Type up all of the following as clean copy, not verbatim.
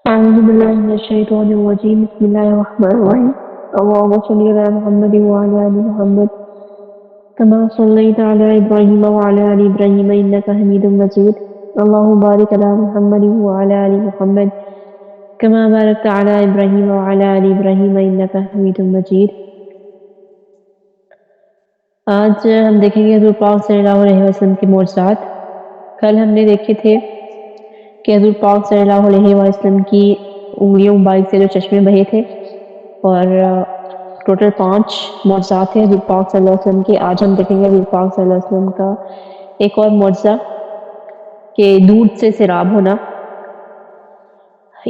أعوذ بالله من الشيطان الرجيم بسم الله الرحمن الرحيم اللهم صل على محمد وعلى آل محمد كما صليت على إبراهيم وعلى آل إبراهيم إنك حميد مجيد اللهم بارك على محمد وعلى آل محمد كما باركت على إبراهيم وعلى آل إبراهيم إنك حميد مجيد آج ہم دیکھیں گے حضور پاک صلی اللہ علیہ وسلم کے معجزات۔ کل ہم نے دیکھے تھے کہ حضور پاک صلی اللہ علیہ وسلم کی انگلیوں مبارک سے جو چشمے بہے تھے، اور ٹوٹل 5 معجزات تھے حضور پاک صلی اللہ علیہ وسلم کے۔ آج ہم دیکھیں گے حضور پاک صلی اللہ علیہ وسلم کا ایک اور معجزہ کہ دودھ سے سیراب ہونا۔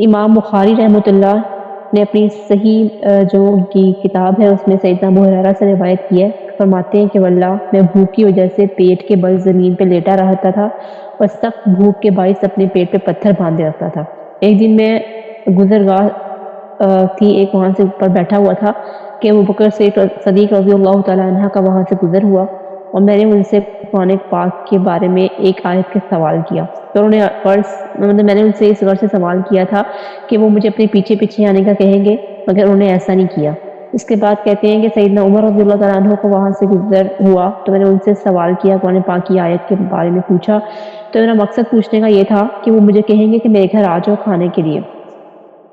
امام بخاری رحمۃ اللہ نے اپنی صحیح جو ان کی کتاب ہے اس میں سیدنا ابو ہریرہ سے روایت کی ہے، فرماتے ہیں کہ واللہ میں بھوک کی وجہ سے پیٹ کے بل زمین پہ لیٹا رہتا تھا اور سخت بھوک کے باعث اپنے پیٹ پہ پتھر باندھے رکھتا تھا۔ ایک دن میں گزرگاہ تھی، ایک وہاں سے اوپر بیٹھا ہوا تھا کہ ابو بکر صدیق رضی اللہ تعالیٰ عنہ کا وہاں سے گزر ہوا، اور میں نے ان سے قرآن پاک کے بارے میں ایک آیت کا سوال کیا، تو انہوں نے میں نے ان سے اس غرض سے سوال کیا تھا کہ وہ مجھے اپنے پیچھے پیچھے آنے کا کہیں گے، مگر انہوں نے ایسا نہیں کیا۔ اس کے بعد کہتے ہیں کہ سیدنا عمر رضی اللہ تعالیٰ عنہ کو وہاں سے گزر ہوا، تو میں نے ان سے سوال کیا، قرآن پاک کی آیت کے بارے میں پوچھا، تو میرا مقصد پوچھنے کا یہ تھا کہ وہ مجھے کہیں گے کہ میرے گھر آ جاؤ کھانے کے لیے،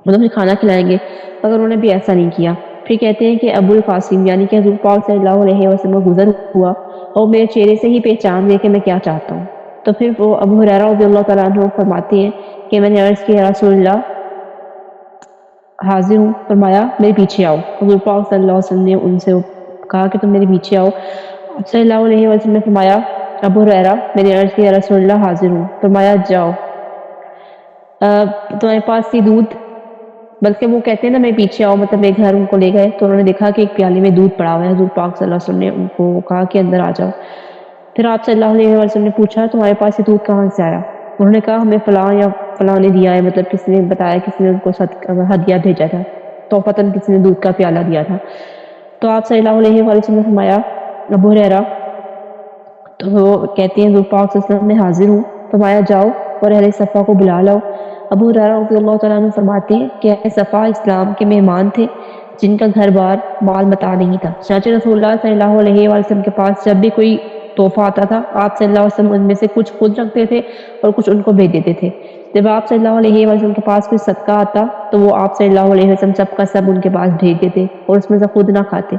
مطلب مجھے کھانا کھلائیں گے، مگر انہوں نے بھی ایسا نہیں کیا۔ پھر کہتے ہیں کہ ابو القاسم یعنی کہ حضور پاک صلی اللہ علیہ وسلم کا گزر ہوا اور میرے چہرے سے ہی پہچان گئے کہ میں کیا چاہتا ہوں۔ تو پھر وہ ابو ہریرہ رضی اللہ تعالیٰ عنہ فرماتے ہیں کہ میں نے عرض کیا رسول اللہ حاضر ہوں، فرمایا میرے پیچھے آؤ۔ حضور پاک صلی اللہ علیہ وسلم نے ان سے کہا کہ تم میرے پیچھے آؤ۔ صلی اللہ علیہ وسلم نے فرمایا ابو ہریرہ میں نے عرض کیا رسول اللہ حاضر ہوں، فرمایا جاؤ تمہارے پاس یہ دودھ، بلکہ وہ کہتے ہیں نا میرے پیچھے آؤ، مطلب میرے گھر ان کو لے گئے، تو انہوں نے دیکھا کہ ایک پیالے میں دودھ پڑا ہوا ہے۔ حضور پاک صلی اللہ علیہ وسلم نے ان کو کہا کہ اندر آ جاؤ۔ پھر آپ صلی اللہ علیہ وسلم نے پوچھا تمہارے پاس یہ دودھ کہاں سے آیا؟ انہوں نے کہا ہمیں فلاں یا فلاں نے دیا ہے، مطلب کسی نے بتایا، کسی نے ان کو ہدیہ بھیجا تھا، توفتاً کسی نے دودھ کا پیالہ دیا تھا۔ تو آپ صلی اللہ علیہ وسلم نے فرمایا ابو ہریرہ، تو وہ کہتے ہیں حضور پاک صلی اللہ علیہ وسلم میں حاضر ہوں، فرمایا جاؤ اور اہل صفا کو بلا لاؤ۔ ابو ہریرہ رضی اللہ تعالیٰ عنہ فرماتے ہیں کہ اہل صفا اسلام کے مہمان تھے جن کا گھر بار مال متاع نہیں تھا، چنانچہ رسول اللہ صلی اللہ علیہ وسلم کے پاس جب بھی کوئی تحفہ آتا تھا آپ صلی اللہ علیہ وسلم ان میں سے کچھ خود رکھتے تھے اور کچھ ان کو بھیج دیتے تھے۔ جب آپ صلی اللہ علیہ وسلم کے پاس کوئی صدقہ آتا تو وہ آپ صلی اللہ علیہ وسلم سب کا سب ان کے پاس بھیج دیتے اور اس میں سے خود نہ کھاتے۔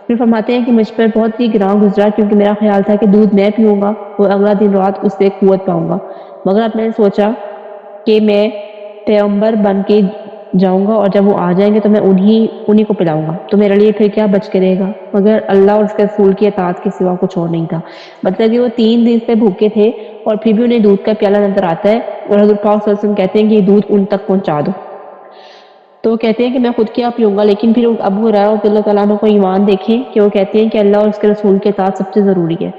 پھر فرماتے ہیں کہ مجھ پر بہت ہی گراں گزرا، کیونکہ میرا خیال تھا کہ دودھ میں پیوں گا اور اگلا دن رات اس سے قوت پاؤں گا، مگر اب میں نے سوچا کہ میں پیغمبر بن کے جاؤں گا اور جب وہ آ جائیں گے تو میں انہی کو پلاؤں گا، تو میرے لیے پھر کیا بچ کے رہے گا، مگر اللہ اور اس کے رسول کی اطاعت کے سوا کچھ اور نہیں تھا۔ مطلب کہ وہ 3 دن سے بھوکے تھے اور پھر بھی انہیں دودھ کا پیالہ نظر آتا ہے، اور حضور پاک صلی اللہ علیہ وسلم کہتے ہیں کہ یہ دودھ ان تک پہنچا دو، تو وہ کہتے ہیں کہ میں خود کیا پیوں گا۔ لیکن پھر ابو ہریرہ رضی اللہ تعالیٰ عنہ کو ایمان دیکھیں کہ وہ کہتے ہیں کہ اللہ اور اس کے رسول کے اطاعت سب سے ضروری ہے۔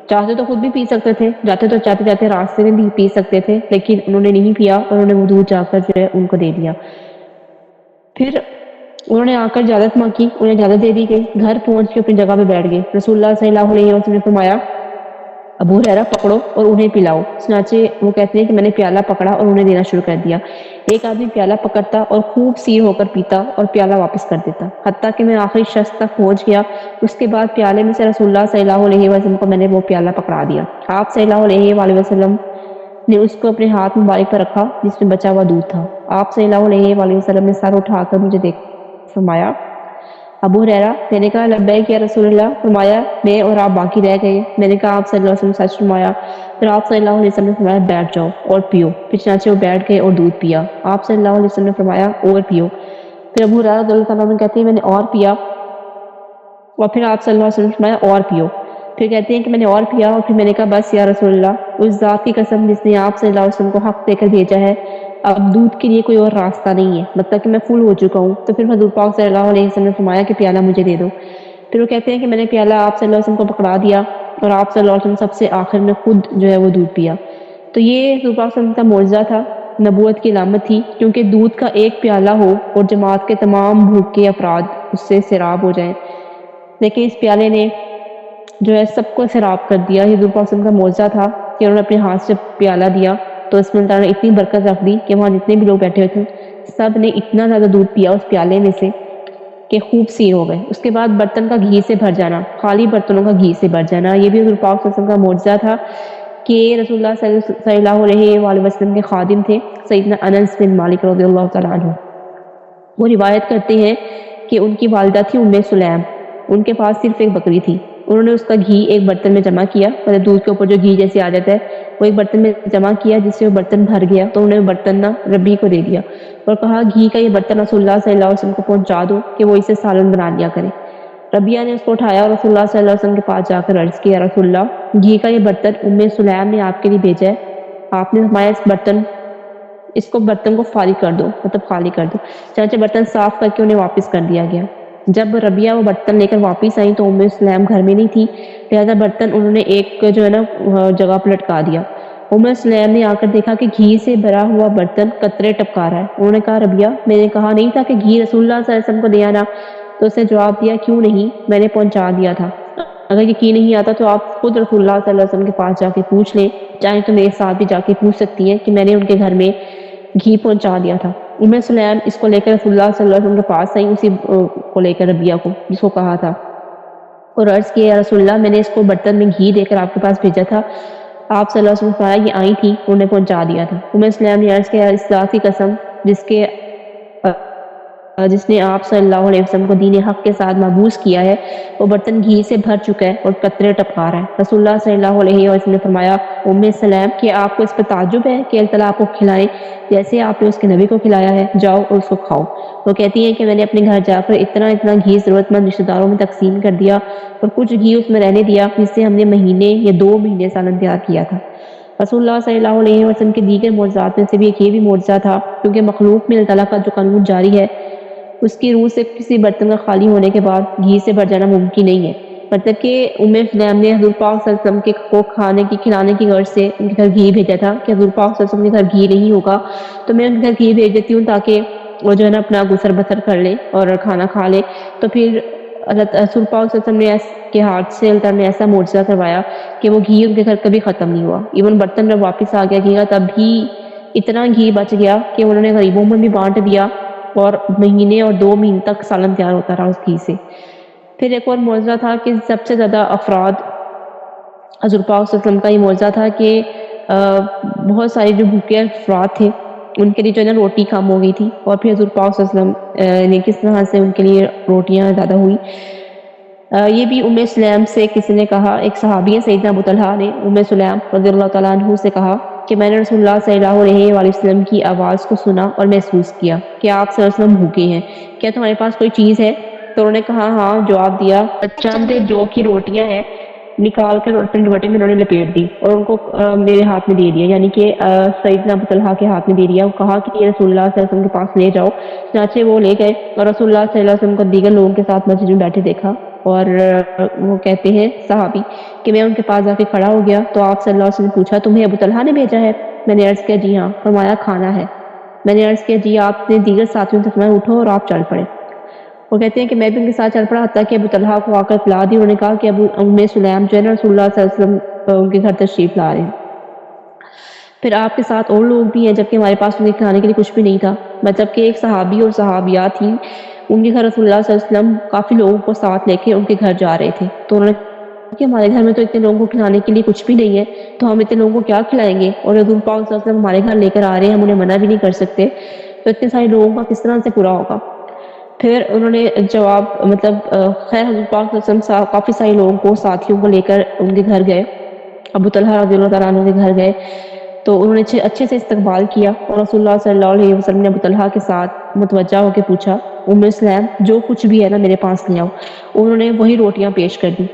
چاہتے تو خود بھی پی سکتے تھے، جاتے تو چاہتے جاتے راستے میں بھی پی سکتے تھے، لیکن انہوں نے نہیں پیا اور انہوں نے وہ دودھ جا کر جو ہے ان کو دے دیا۔ پھر انہوں نے آ کر اجازت مانگی، انہیں اجازت دے دی گئی، گھر پہنچ کے اپنی جگہ پہ بیٹھ گئے۔ رسول اللہ صلی اللہ علیہ وسلم نے فرمایا ابو ہریرہ پکڑو اور انہیں پلاؤ، چنانچہ وہ کہتے ہیں کہ میں نے پیالہ پکڑا اور انہیں دینا شروع کر دیا۔ ایک آدمی پیالہ پکڑتا اور خوب سیر ہو کر پیتا اور پیالہ واپس کر دیتا، حتیٰ کہ میں آخری شخص تک پہنچ گیا۔ اس کے بعد پیالے میں سے رسول اللہ صلی اللہ علیہ وسلم کو میں نے وہ پیالہ پکڑا دیا۔ آپ صلی اللہ علیہ وآلہ وسلم نے اس کو اپنے ہاتھ مبارک پر رکھا جس میں بچا ہوا دودھ تھا۔ آپ صلی اللہ علیہ وآلہ وسلم نے سر اٹھا کر مجھے دیکھ فرمایا ابو ہریرہ، میں نے کہا لبیک یا رسول اللہ، فرمایا میں اور آپ باقی رہ گئے۔ میں نے کہا آپ صلی اللہ علیہ وسلم سچ فرمایا۔ پھر آپ صلی اللہ علیہ وسلم نے فرمایا بیٹھ جاؤ اور پیو، پھر چنانچہ وہ بیٹھ گئے اور دودھ پیا۔ آپ صلی اللہ علیہ وسلم نے فرمایا اور پیو۔ پھر ابو ہریرہ رضی اللہ تعالیٰ عنہ کہتے ہیں میں نے اور پیا، اور پھر آپ صلی اللہ علیہ وسلم نے فرمایا اور پیو۔ پھر کہتے ہیں کہ میں نے اور پیا، اور پھر میں نے کہا بس یا رسول اللہ، اس ذات کی قسم جس نے آپ صلی اللہ علیہ وسلم کو حق دے کر بھیجا ہے، اب دودھ کے لیے کوئی اور راستہ نہیں ہے، مطلب کہ میں فل ہو چکا ہوں۔ تو پھر حضور پاک صلی اللہ علیہ وسلم نے فرمایا کہ پیالہ مجھے دے دو۔ پھر وہ کہتے ہیں کہ میں نے پیالہ آپ صلی اللہ علیہ وسلم کو پکڑا دیا اور آپ صلی اللہ علیہ وسلم سب سے آخر میں خود جو ہے وہ دودھ پیا۔ تو یہ حضور پاک صلی اللہ علیہ وسلم کا معجزہ تھا، نبوت کی علامت تھی، کیونکہ دودھ کا ایک پیالہ ہو اور جماعت کے تمام بھوکے افراد اس سے سیراب ہو جائیں، لیکن اس پیالے نے جو ہے سب کو سیراب کر دیا۔ حضور پاک صلی اللہ علیہ وسلم کا معجزہ تھا کہ انہوں نے اپنے ہاتھ سے پیالہ دیا تو اس میں اللہ نے اتنی برکت رکھ دی کہ وہاں جتنے بھی لوگ بیٹھے ہوئے تھے سب نے اتنا زیادہ دودھ پیا اس پیالے میں سے کہ خوب سیر ہو گئے۔ اس کے بعد برتن کا گھی سے بھر جانا، خالی برتنوں کا گھی سے بھر جانا، یہ بھی حضور پاک صلی اللہ علیہ وسلم کا معجزہ تھا کہ رسول اللہ صلی اللہ علیہ وآلہ وسلم کے خادم تھے سیدنا انس بن مالک رضی اللہ تعالیٰ عنہ۔ وہ روایت کرتے ہیں کہ ان کی والدہ تھی ام سلیم، ان کے پاس صرف ایک بکری تھی، انہوں نے اس کا گھی ایک برتن میں جمع کیا، مطلب دودھ کے اوپر جو گھی جیسے آ جاتا ہے وہ ایک برتن میں جمع کیا، جس سے وہ برتن بھر گیا تو انہوں نے برتن نہ ربی کو دے دیا اور کہا گھی کا یہ برتن رسول اللہ صلی اللہ علیہ وسلم کو پہنچا دو کہ وہ اسے سالن بنا لیا کرے۔ ربیہ نے اس کو اٹھایا اور رسول اللہ صلی اللہ علیہ وسلم کے پاس جا کر عرض کیا، رسول اللہ گھی کا یہ برتن ام سلیم نے آپ کے لیے بھیجا ہے، آپ نے فرمایا اس برتن کو فارغ کر دو، مطلب خالی کر دو۔ چنانچہ برتن صاف کر کے انہیں واپس کر دیا گیا۔ جب ربیہ وہ برتن لے کر واپس آئیں تو ام سلیم گھر میں نہیں تھی، لہذا برتن انہوں نے ایک جو ہے نا جگہ پر لٹکا دیا۔ ام سلیم نے آ کر دیکھا کہ گھی سے بھرا ہوا برتن قطرے ٹپکا رہا ہے۔ انہوں نے کہا ربیہ میں نے کہا نہیں تھا کہ گھی رسول اللہ صلی اللہ علیہ وسلم کو دیا نا؟ تو اس نے جواب دیا کیوں نہیں، میں نے پہنچا دیا تھا، اگر یقین نہیں آتا تو آپ خود رسول اللہ صلی اللہ علیہ وسلم کے پاس جا کے پوچھ لیں، چاہے تو میرے ساتھ بھی جا کے پوچھ سکتی ہیں کہ میں نے ان کے گھر میں گھی پہنچا دیا تھا۔ ام سلیم اس کو لے کر رسول اللہ صلی اللہ علیہ وسلم کے پاس آئیں، اسی کو لے کر ربیہ کو جس کو کہا تھا، اور عرض کیا یا رسول اللہ میں نے اس کو برتن میں گھی دے کر آپ کے پاس بھیجا تھا، آپ صلی اللہ علیہ وسلم نے فرمایا یہ آئی تھی انہوں نے پہنچا دیا تھا۔ ام سلیم نے عرض کیا اس ذات کی قسم جس نے آپ صلی اللہ علیہ وسلم کو دین حق کے ساتھ مبعوث کیا ہے، وہ برتن گھی سے بھر چکا ہے اور قطرے ٹپکا رہا ہے۔ رسول اللہ صلی اللہ علیہ وسلم نے فرمایا ام سلیم کہ آپ کو اس پر تعجب ہے کہ اللہ تعالیٰ آپ کو کھلائے جیسے آپ نے اس کے نبی کو کھلایا ہے، جاؤ اور اس کو کھاؤ۔ وہ کہتی ہیں کہ میں نے اپنے گھر جا کر اتنا گھی ضرورت مند رشتہ داروں میں تقسیم کر دیا اور کچھ گھی اس میں رہنے دیا جس سے ہم نے مہینے یا 2 مہینے سالن تیار کیا تھا۔ رسول اللہ صلی اللہ علیہ وسلم کے دیگر معجزات میں سے بھی ایک یہ بھی معجزہ تھا، کیونکہ مخلوق میں اللہ تعالیٰ کا جو قانون جاری ہے اس کی روح سے کسی برتن کا خالی ہونے کے بعد گھی سے بھر جانا ممکن نہیں ہے، مطلب کہ ام سلیم نے حضور پاک صلی اللہ علیہ وسلم کو کھلانے کی غرض سے ان کے گھر گھی بھیجا تھا کہ حضور پاک صلی اللہ علیہ وسلم کے گھر گھی نہیں ہوگا تو میں ان کے گھر گھی بھیج دیتی ہوں تاکہ وہ جو ہے نا اپنا گسر بسر کر لے اور کھانا کھا لے۔ تو پھر رسول پاک صلی اللہ علیہ وسلم کے ہاتھ سے اللہ تعالیٰ نے ایسا معجزہ کروایا کہ وہ گھی ان کے گھر کبھی ختم نہیں ہوا، ایون برتن جب واپس آ گیا گھی کا تب بھی اتنا گھی بچ گیا کہ انہوں نے غریبوں میں بھی بانٹ دیا اور مہینے اور 2 مہینے تک سالن تیار ہوتا رہا اس گھی سے۔ پھر ایک اور معجزہ تھا کہ سب سے زیادہ افراد حضور پاک صلی اللہ علیہ وسلم کا یہ معجزہ تھا کہ بہت سارے جو بھوکے افراد تھے ان کے لیے جو ہے نا روٹی کم ہو گئی تھی، اور پھر حضور پاک صلی اللہ علیہ وسلم نے کس طرح سے ان کے لیے روٹیاں زیادہ ہوئی۔ یہ بھی ام سلیم سے کسی نے کہا، ایک صحابی ہے سیدنا ابو طلحہ نے ام سلیم رضی اللہ تعالیٰ عنہ سے کہا کہ میں نے رسول اللہ صلی اللہ علیہ وآلہ وسلم کی آواز کو سنا اور محسوس کیا کہ آپ صلی اللہ علیہ وسلم بھوکے ہیں، کیا تمہارے پاس کوئی چیز ہے؟ تو انہوں نے کہا ہاں، جواب دیا چند جو کی روٹیاں ہیں، نکال کر روٹی میں انہوں نے لپیٹ دی اور ان کو میرے ہاتھ میں دے دیا، یعنی کہ سیدنا ابو طلحہ کے ہاتھ میں دے دیا۔ وہ کہا کہ یہ رسول اللہ صلی اللہ علیہ وسلم کے پاس لے جاؤ، چنانچہ وہ لے گئے اور رسول اللہ صلی اللہ علیہ وسلم کو دیگر لوگوں کے ساتھ مسجد میں بیٹھے دیکھا، اور وہ کہتے ہیں صحابی کہ میں ان کے پاس جا کے کھڑا ہو گیا تو آپ صلی اللہ علیہ وسلم نے پوچھا تمہیں ابو طلحہ نے بھیجا ہے؟ میں نے عرض کیا جی ہاں۔ فرمایا کھانا ہے؟ میں نے عرض کیا جی۔ آپ نے دیگر ساتھیوں سے فرمایا اٹھو اور آپ چل پڑے۔ وہ کہتے ہیں کہ میں بھی ان کے ساتھ چل پڑا حتیٰ کہ ابو طلحہ کو آ کر پلا دی۔ انہوں نے کہا کہ ام سلیم جو ہے نا رسول اللہ صلی اللہ علیہ وسلم ان کے گھر تشریف لا رہے ہیں، پھر آپ کے ساتھ اور لوگ بھی ہیں، جبکہ ہمارے پاس ان کے کھانے کے لیے کچھ بھی نہیں تھا، مطلب کہ ایک صحابی اور صحابیات تھیں، ان کے گھر رسول اللہ صلی اللہ علیہ وسلم کافی لوگوں کو ساتھ لے کے ان کے گھر جا رہے تھے، تو انہوں نے کہا کہ ہمارے گھر میں تو اتنے لوگوں کو کھلانے کے لیے کچھ بھی نہیں ہے، تو ہم اتنے لوگوں کو کیا کھلائیں گے، اور حضور پاک صلی اللہ علیہ وسلم ہمارے گھر لے کر آ رہے ہیں، ہم انہیں منع بھی نہیں کر سکتے، تو اتنے سارے لوگوں کا کس طرح سے پورا ہوگا۔ پھر انہوں نے جواب خیر حضور پاک صلی اللہ علیہ وسلم کافی سارے لوگوں کو ساتھیوں کو لے کر ان کے گھر گئے، ابو طلحہ رضی اللہ تعالیٰ عنہ کے گھر گئے تو انہوں نے اچھے سے استقبال کیا، اور رسول اللہ صلی اللہ علیہ وسلم نے ابو طلحہ کے ساتھ متوجہ ہو کے پوچھا ام سلیم جو کچھ بھی ہے نا میرے پاس لے آؤ۔ انہوں نے وہی روٹیاں پیش کر دی،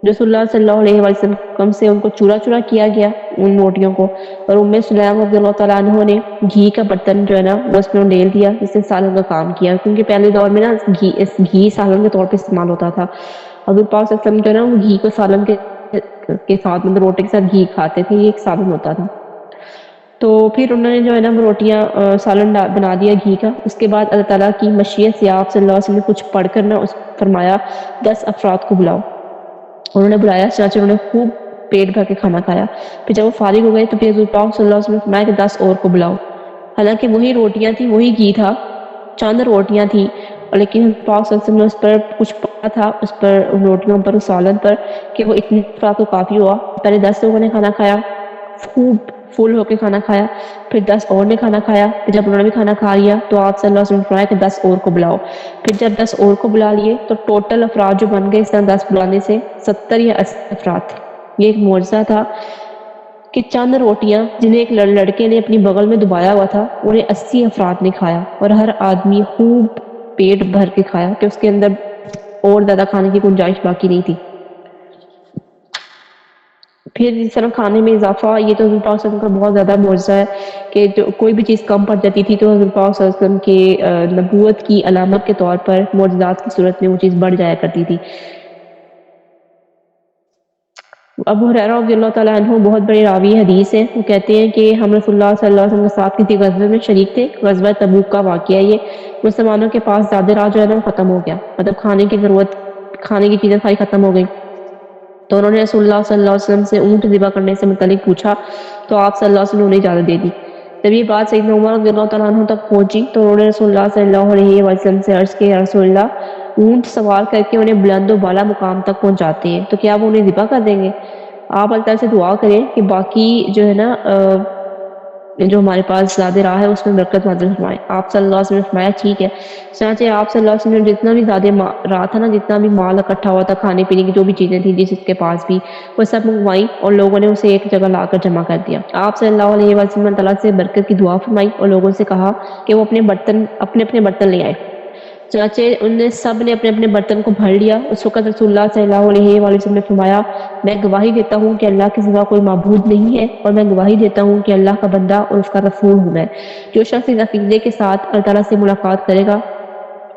رسول اللہ صلی اللہ علیہ وسلم سے ان کو چورا چورا کیا گیا ان روٹیوں کو، اور ام سلیم رضی اللہ تعالیٰ عنہ نے گھی کا برتن جو ہے نا اس میں ڈیل دیا، جس سے سالن کا کام کیا، کیونکہ پہلے دور میں نا گھی سالن کے طور پہ استعمال ہوتا تھا۔ حضور پاک صلی اللہ علیہ وسلم جو ہے نا وہ گھی کو سالن کے ساتھ مطلب روٹی کے ساتھ گھی کھاتے تھے، یہ ایک سالن ہوتا تھا۔ تو پھر انہوں نے جو ہے نا وہ روٹیاں سالن بنا دیا گھی کا۔ اس کے بعد اللہ تعالیٰ کی مشیت سے آپ صلی اللہ علیہ وسلم نے کچھ پڑھ کر نا فرمایا 10 افراد کو بلاؤ۔ انہوں نے بلایا، چنانچہ انہوں نے خوب پیٹ بھر کے کھانا کھایا۔ پھر جب وہ فارغ ہو گئے تو پھر حضور پاک صلی اللہ علیہ وسلم نے فرمایا کہ 10 اور کو بلاؤ۔ حالانکہ وہی روٹیاں تھیں، وہی گھی تھا، چند روٹیاں تھیں، لیکن پاک صلی اللہ علیہ وسلم نے اس پر کچھ پڑا تھا، اس پر ان روٹیوں پر، اس سالن پر، کہ وہ اتنی افراد کو کافی ہوا۔ پہلے 10 لوگوں نے کھانا کھایا، خوب فل ہو کے کھانا کھایا، پھر 10 اور نے کھانا کھایا، پھر جب انہوں نے بھی کھانا کھا لیا تو آپ صلی اللہ علیہ وسلم نے فرمایا کہ 10 اور کو بلاؤ، پھر جب 10 اور کو بلا لیے تو ٹوٹل افراد جو بن گئے اس طرح 10 بلانے سے 70 یا 80 افراد تھے۔ یہ ایک معجزہ تھا کہ چند روٹیاں جنہیں ایک لڑکے نے اپنی بغل میں دبایا ہوا تھا انہیں 80 افراد نے کھایا، اور ہر آدمی خوب پیٹ بھر کے کھایا کہ اس کے اندر اور زیادہ کھانے کی گنجائش باقی نہیں تھی۔ پھر اس طرح کھانے میں اضافہ، یہ تو حضور پاک صلی اللہ علیہ وسلم کا بہت زیادہ معجزہ ہے کہ جو کوئی بھی چیز کم پڑ جاتی تھی تو حضور پاک صلی اللہ علیہ وسلم کے نبوت کی علامت کے طور پر معجزات کی صورت میں وہ چیز بڑھ جایا کرتی تھی۔ ابو ہریرہ رضی اللہ تعالیٰ عنہ بہت بڑے راوی حدیث ہیں، وہ کہتے ہیں کہ ہم رسول اللہ صلی اللہ علیہ وسلم کے ساتھ کسی غزوے میں شریک تھے، غزوہ تبوک کا واقعہ یہ، مسلمانوں کے پاس زیادہ راہ جو ہے نا ختم ہو گیا، مطلب کھانے کی ضرورت، کھانے کی چیزیں ساری ختم ہو گئی، تو انہوں نے رسول اللہ صلی اللہ علیہ وسلم سے اونٹ ذبح کرنے سے متعلق پوچھا تو آپ صلی اللہ علیہ وسلم نے انہیں اجازت دے دی۔ جب یہ بات سیدنا عمر رضی اللہ تعالیٰ عنہ تک پہنچی تو انہوں نے رسول اللہ صلی اللہ علیہ وسلم سے عرض کیا، یا رسول اللہ، اونٹ سوار کر کے انہیں بلند و بالا مقام تک پہنچاتے ہیں تو کیا وہ انہیں ذبح کر دیں گے؟ آپ اللہ تعالیٰ سے دعا کریں کہ باقی جو ہے نا جو ہمارے پاس زیادہ راہ ہے اس میں برکت نازل فرمائے۔ آپ صلی اللہ علیہ وسلم نے فرمایا ٹھیک ہے۔ چنانچہ آپ صلی اللہ علیہ وسلم نے جتنا بھی زیادہ راہ تھا نا، جتنا بھی مال اکٹھا ہوا تھا، کھانے پینے کی جو بھی چیزیں تھیں جس کے پاس بھی، وہ سب منگوائیں اور لوگوں نے اسے ایک جگہ لا کر جمع کر دیا۔ آپ صلی اللہ علیہ وسلم نے تعالیٰ سے برکت کی دعا فرمائی اور لوگوں سے کہا کہ وہ اپنے اپنے برتن لے آئے۔ چنانچہ ان نے سب نے اپنے اپنے برتن کو بھر لیا۔ اس وقت رسول اللہ صلی اللہ علیہ وسلم نے فرمایا، میں گواہی دیتا ہوں کہ اللہ کے سوا کوئی معبود نہیں ہے، اور میں گواہی دیتا ہوں کہ اللہ کا بندہ اور اس کا رسول ہوں میں۔ جو شخص اس عقیدے کے ساتھ اللہ تعالیٰ سے ملاقات کرے گا،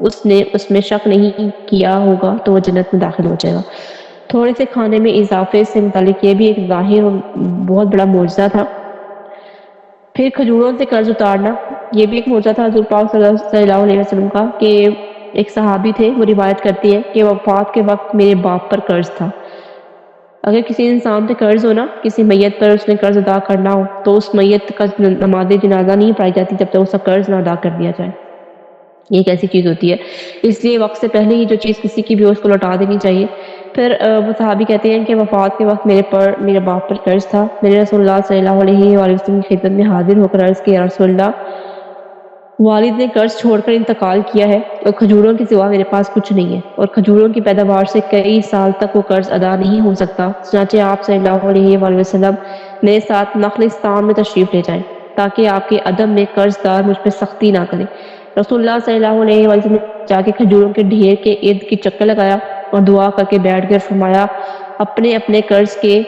اس نے اس میں شک نہیں کیا ہوگا تو وہ جنت میں داخل ہو جائے گا۔ تھوڑے سے کھانے میں اضافے سے متعلق یہ بھی ایک ظاہر اور بہت بڑا معجزہ تھا۔ پھر کھجوروں سے قرض اتارنا، یہ بھی ایک معجزہ تھا حضور پاک صلی اللہ علیہ وسلم کا، کہ ایک صحابی تھے، وہ روایت کرتے ہیں کہ وفات کے وقت میرے باپ پر قرض تھا۔ اگر کسی انسان پہ قرض ہو نا، کسی میت پر اس نے قرض ادا کرنا ہو تو اس میت کا نماز جنازہ نہیں پڑھائی جاتی جب تک اس کا قرض نہ ادا کر دیا جائے۔ یہ ایک ایسی چیز ہوتی ہے، اس لیے وقت سے پہلے ہی جو چیز کسی کی بھی ہو اس کو لوٹا دینی چاہیے۔ پھر وہ صحابی کہتے ہیں کہ وفات کے وقت میرے باپ پر قرض تھا، میں نے رسول اللہ صلی اللہ علیہ وآلہ وسلم کی خدمت میں حاضر ہو کر عرض کیا، یا رسول اللہ، والد نے قرض چھوڑ کر انتقال کیا ہے اور کھجوروں کے سوا میرے پاس کچھ نہیں ہے، اور کھجوروں کی پیداوار سے کئی سال تک وہ قرض ادا نہیں ہو سکتا۔ چنانچہ آپ صلی اللہ علیہ وآلہ وسلم میرے ساتھ نخلستان میں تشریف لے جائیں تاکہ آپ کے عدم میں قرض دار مجھ پہ سختی نہ کرے۔ رسول اللہ صلی اللہ علیہ وآلہ وسلم نے جا کے کھجوروں کے ڈھیر کے ارد کی چکر لگایا اور دعا کر کے بیٹھ کر فرمایا، اپنے اپنے قرض کے